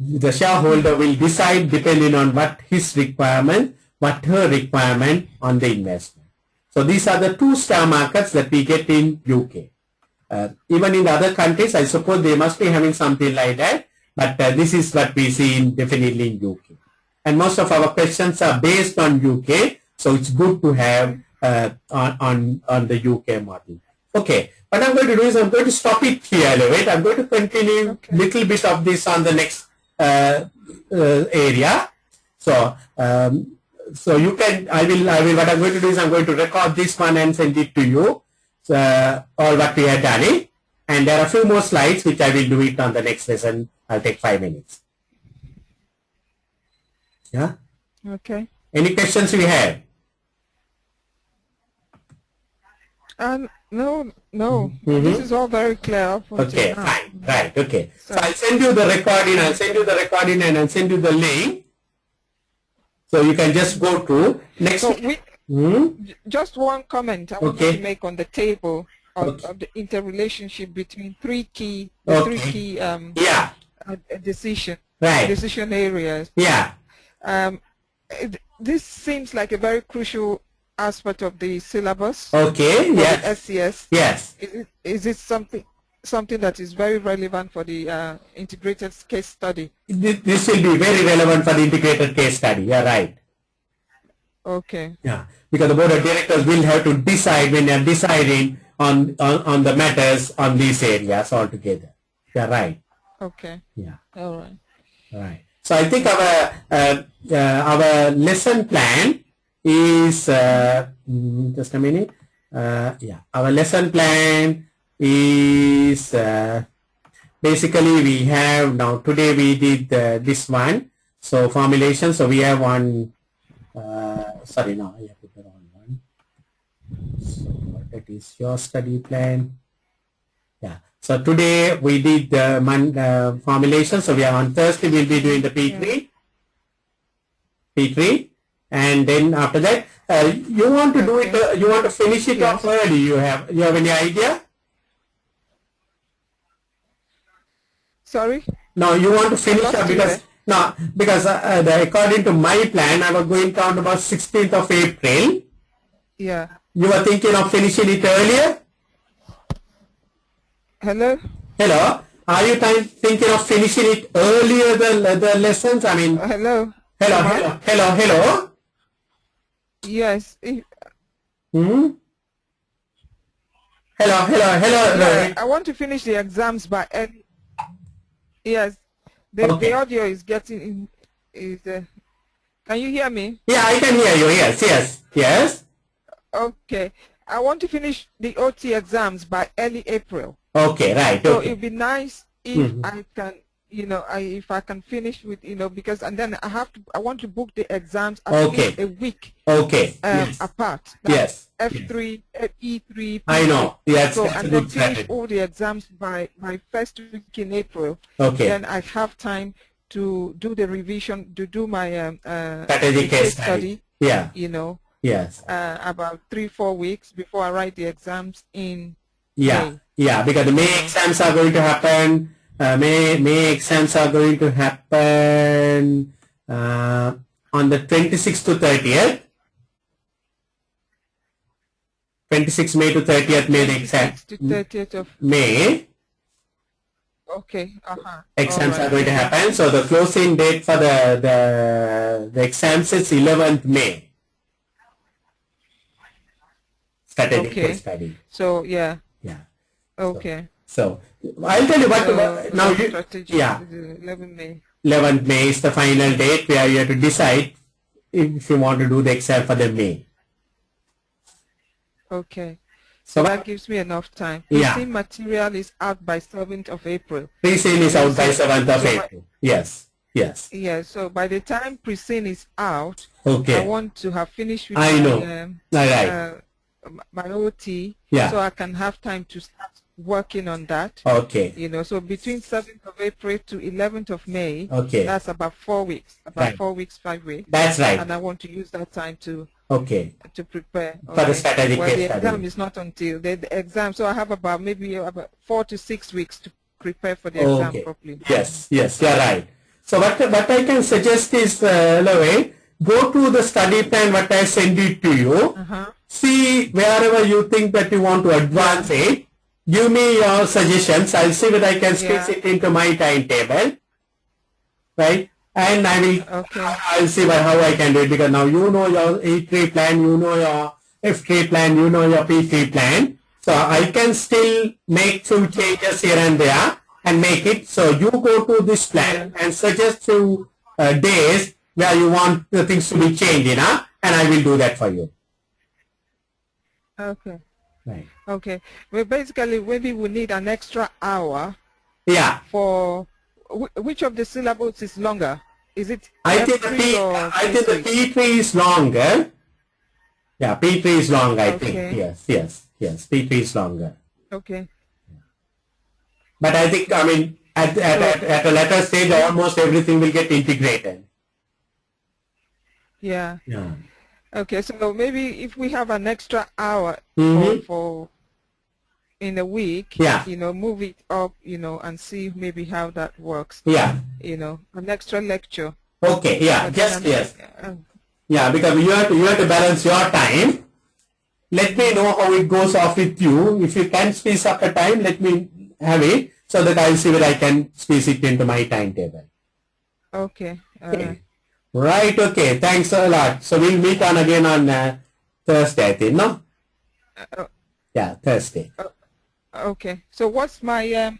S1: the shareholder will decide depending on what his requirement, what her requirement on the investment. So these are the two star markets that we get in UK. Even in other countries, I suppose they must be having something like that. But this is what we see definitely in UK. And most of our questions are based on UK. So it's good to have on the UK model. Okay, what I'm going to do is I'm going to stop it here, Lovette. I'm going to continue little bit of this on the next area. So, so you can, I will, what I'm going to do is I'm going to record this one and send it to you, all what we have done it. And there are a few more slides which I will do it on the next lesson. I'll take 5 minutes. Yeah?
S2: Okay.
S1: Any questions we have?
S2: No, no. This is all very clear.
S1: Okay, fine. Right, okay. So I'll send you the recording, and I'll send you the link. So you can just go to next.
S2: So just one comment I want to make on the table of the interrelationship between three key decision areas.
S1: Yeah.
S2: This seems like a very crucial aspect of the syllabus.
S1: Okay.
S2: Yes. The SCS.
S1: Yes.
S2: Is it something that is very relevant for the integrated case study?
S1: This will be very relevant for the integrated case study. Yeah, right.
S2: Okay.
S1: Yeah, because the board of directors will have to decide when they are deciding on the matters on these areas altogether. Yeah, right.
S2: Okay.
S1: Yeah.
S2: All right.
S1: All right. So I think our lesson plan is just a minute. Yeah, our lesson plan is basically we have now today we did this one. So formulation. So we have one. Sorry, no, I have to put the wrong one. So that is your study plan. Yeah. So today we did the formulation. So we are on Thursday. We'll be doing the P3. P3, and then after that, you want to do it. You want to finish it off early. You have any idea?
S2: Sorry.
S1: No, you want to finish up because according to my plan, I was going to about 16th of April.
S2: Yeah.
S1: You were thinking of finishing it earlier?
S2: Hello?
S1: Hello? Are you thinking of finishing it earlier, the lessons? I mean...
S2: Hello?
S1: Hello?
S2: Yes.
S1: Hello?
S2: Yeah, I want to finish the exams by early. Yes. The audio is getting can you hear me?
S1: Yeah, I can hear you. Yes.
S2: Okay. I want to finish the OT exams by early April.
S1: Okay, right.
S2: So it'd be nice if I can, if I can finish with, because and then I want to book the exams at least a week.
S1: Okay.
S2: Apart.
S1: Yes.
S2: F3, E3. P3.
S1: I know. Yes.
S2: So and then finish all the exams by first week in April.
S1: Okay.
S2: Then I have time to do the revision, to do my
S1: strategic case study. Yeah. Yes.
S2: About 3-4 weeks before I write the exams in
S1: May. Yeah, because the May exams are going to happen. May exams are going to happen on the 26th to 30th. 26th May to 30th May the exam.
S2: 26th to 30th of
S1: May.
S2: Okay.
S1: Exams are going to happen. So the closing date for the exams is 11th May. Strategic case study.
S2: So yeah.
S1: Yeah.
S2: Okay.
S1: So I'll tell you what. Now you. Yeah.
S2: 11th May.
S1: 11th May is the final date where you have to decide if you want to do the exam for the May.
S2: Okay. So that gives me enough time. Pre-SEEM material is out by 7th of April.
S1: Pre-SEEM is out by 7th of April. Yes.
S2: Yeah, so by the time pre-SEEM is out, I want to have finished with my OT, so I can have time to start working on that.
S1: Okay.
S2: So between 7th of April to 11th of May, that's about 4 weeks, 4 weeks, 5 weeks.
S1: That's right.
S2: And I want to use that time to prepare
S1: for the strategic case study.
S2: The exam is not until the exam, so I have about maybe about 4 to 6 weeks to prepare for the exam properly.
S1: Yes, you're right. So what I can suggest is, Lovette, go to the study plan what I send it to you. See wherever you think that you want to advance it. Give me your suggestions. I'll see whether I can squeeze it into my timetable. Right? And I will. I'll see how I can do it, because now you know your E3 plan, you know your F3 plan, you know your P3 plan. So I can still make few changes here and there and make it. So you go to this plan and suggest few days where you want the things to be changed, and I will do that for you.
S2: Okay.
S1: Right.
S2: Okay. Well, basically, maybe we need an extra hour.
S1: Yeah.
S2: For which of the syllables is longer? Is it?
S1: I think the P3 is longer. Yeah, P3 is long, I think. Yes. P3 is longer.
S2: Okay.
S1: But I think, I mean, at a later stage, almost everything will get integrated.
S2: Yeah.
S1: Yeah.
S2: Okay, so maybe if we have an extra hour for in a week, move it up, and see maybe how that works.
S1: Yeah.
S2: An extra lecture.
S1: Okay, yeah, yeah, because you have to balance your time. Let me know how it goes off with you. If you can squeeze up a time, let me have it so that I'll see whether I can squeeze it into my timetable.
S2: Okay.
S1: Right, okay. Thanks a lot. So we'll meet on again on Thursday, I think, no? Yeah, Thursday.
S2: Okay. So what's my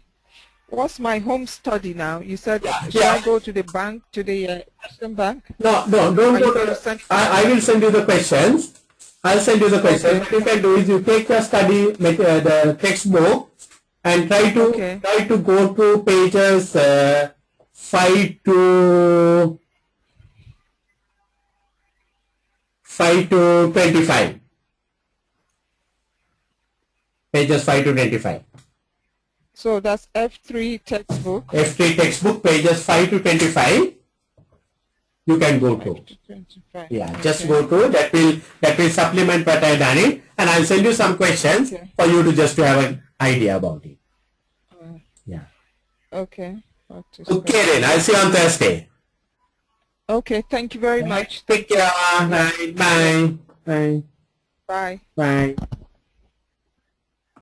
S2: home study now? You said should I go to the bank, to the Western Bank?
S1: No, don't go to I will send you the questions. I'll send you the questions. Okay. What you can do is you take your study, the textbook, and try to go to pages 5 to 25. Pages 5 to 25.
S2: So that's F3 textbook.
S1: F3 textbook, pages 5 to 25. You can go to. Yeah, just go to that will supplement what I done it, and I'll send you some questions for you to just to have an idea about it. Yeah.
S2: Okay.
S1: Okay then, I'll see you on Thursday.
S2: Okay, thank you very much.
S1: Take care. Bye. Bye.
S2: Bye.
S1: Bye.